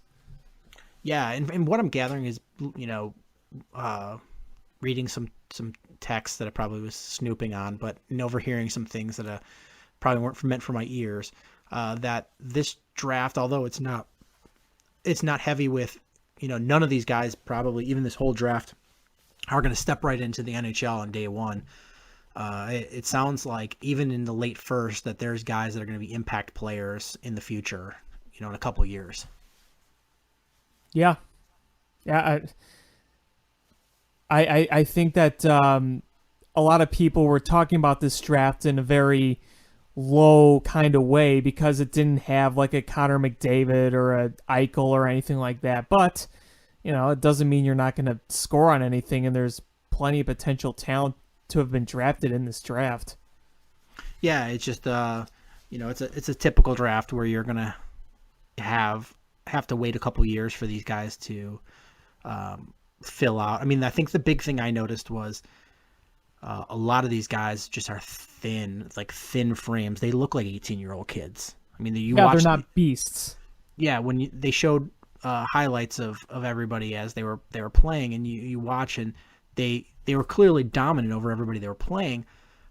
Yeah, and what I'm gathering is, reading some texts that I probably was snooping on, but overhearing some things that probably weren't meant for my ears, that this draft, although it's not heavy with, none of these guys probably, even this whole draft, are going to step right into the NHL on day one. It sounds like even in the late 1st that there's guys that are going to be impact players in the future, in a couple of years. Yeah. Yeah. I think that a lot of people were talking about this draft in a very low kind of way because it didn't have like a Connor McDavid or a Eichel or anything like that. But it doesn't mean you're not going to score on anything, and there's plenty of potential talent to have been drafted in this draft. Yeah, it's just it's a typical draft where you're going to have to wait a couple years for these guys to fill out. I mean, I think the big thing I noticed was A lot of these guys just are thin, like thin frames. They look like 18-year-old kids. I mean, they're not beasts. Yeah, when they showed highlights of everybody as they were playing, and you watch, and they were clearly dominant over everybody they were playing.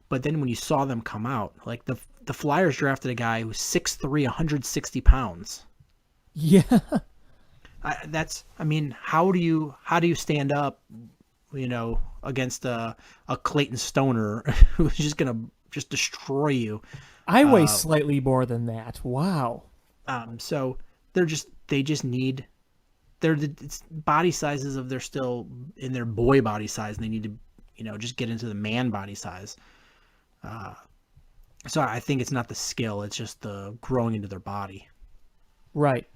But then when you saw them come out, like the Flyers drafted a guy who's 6'3", 160 pounds. Yeah. How do you stand up, against a Clayton Stoner who's just gonna destroy you? I weigh slightly more than that. Wow. So they just need it's body sizes they're still in their boy body size, and they need to just get into the man body size. So I think it's not the skill, it's just the growing into their body. Right.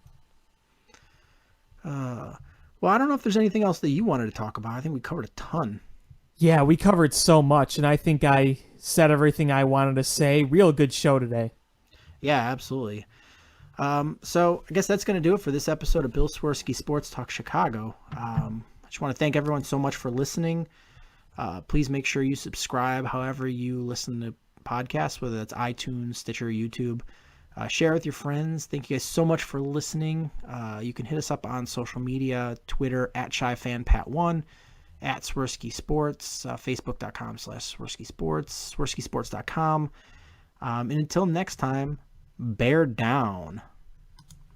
Well, I don't know if there's anything else that you wanted to talk about. I think we covered a ton. Yeah, we covered so much, and I think I said everything I wanted to say. Real good show today. Yeah, absolutely. So I guess that's going to do it for this episode of Bill Swerski Sports Talk Chicago. I just want to thank everyone so much for listening. Please make sure you subscribe however you listen to podcasts, whether that's iTunes, Stitcher, YouTube. Share with your friends. Thank you guys so much for listening. You can hit us up on social media, Twitter @ShyFanPat1, @Swerski Sports, Facebook.com/Swerski Sports, SwerskiSports.com. And until next time, bear down.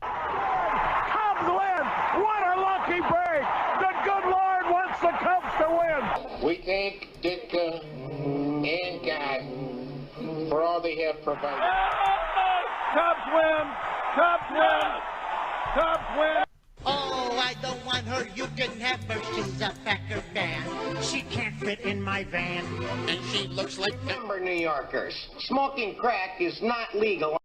Cubs win! What a lucky break! The good Lord wants the Cubs to win! We thank Ditka and God for all they have provided. Cubs win! Cubs win! Cubs win! Oh, I don't want her. You can have her. She's a Packer fan. She can't fit in my van. And she looks like member New Yorkers. Smoking crack is not legal.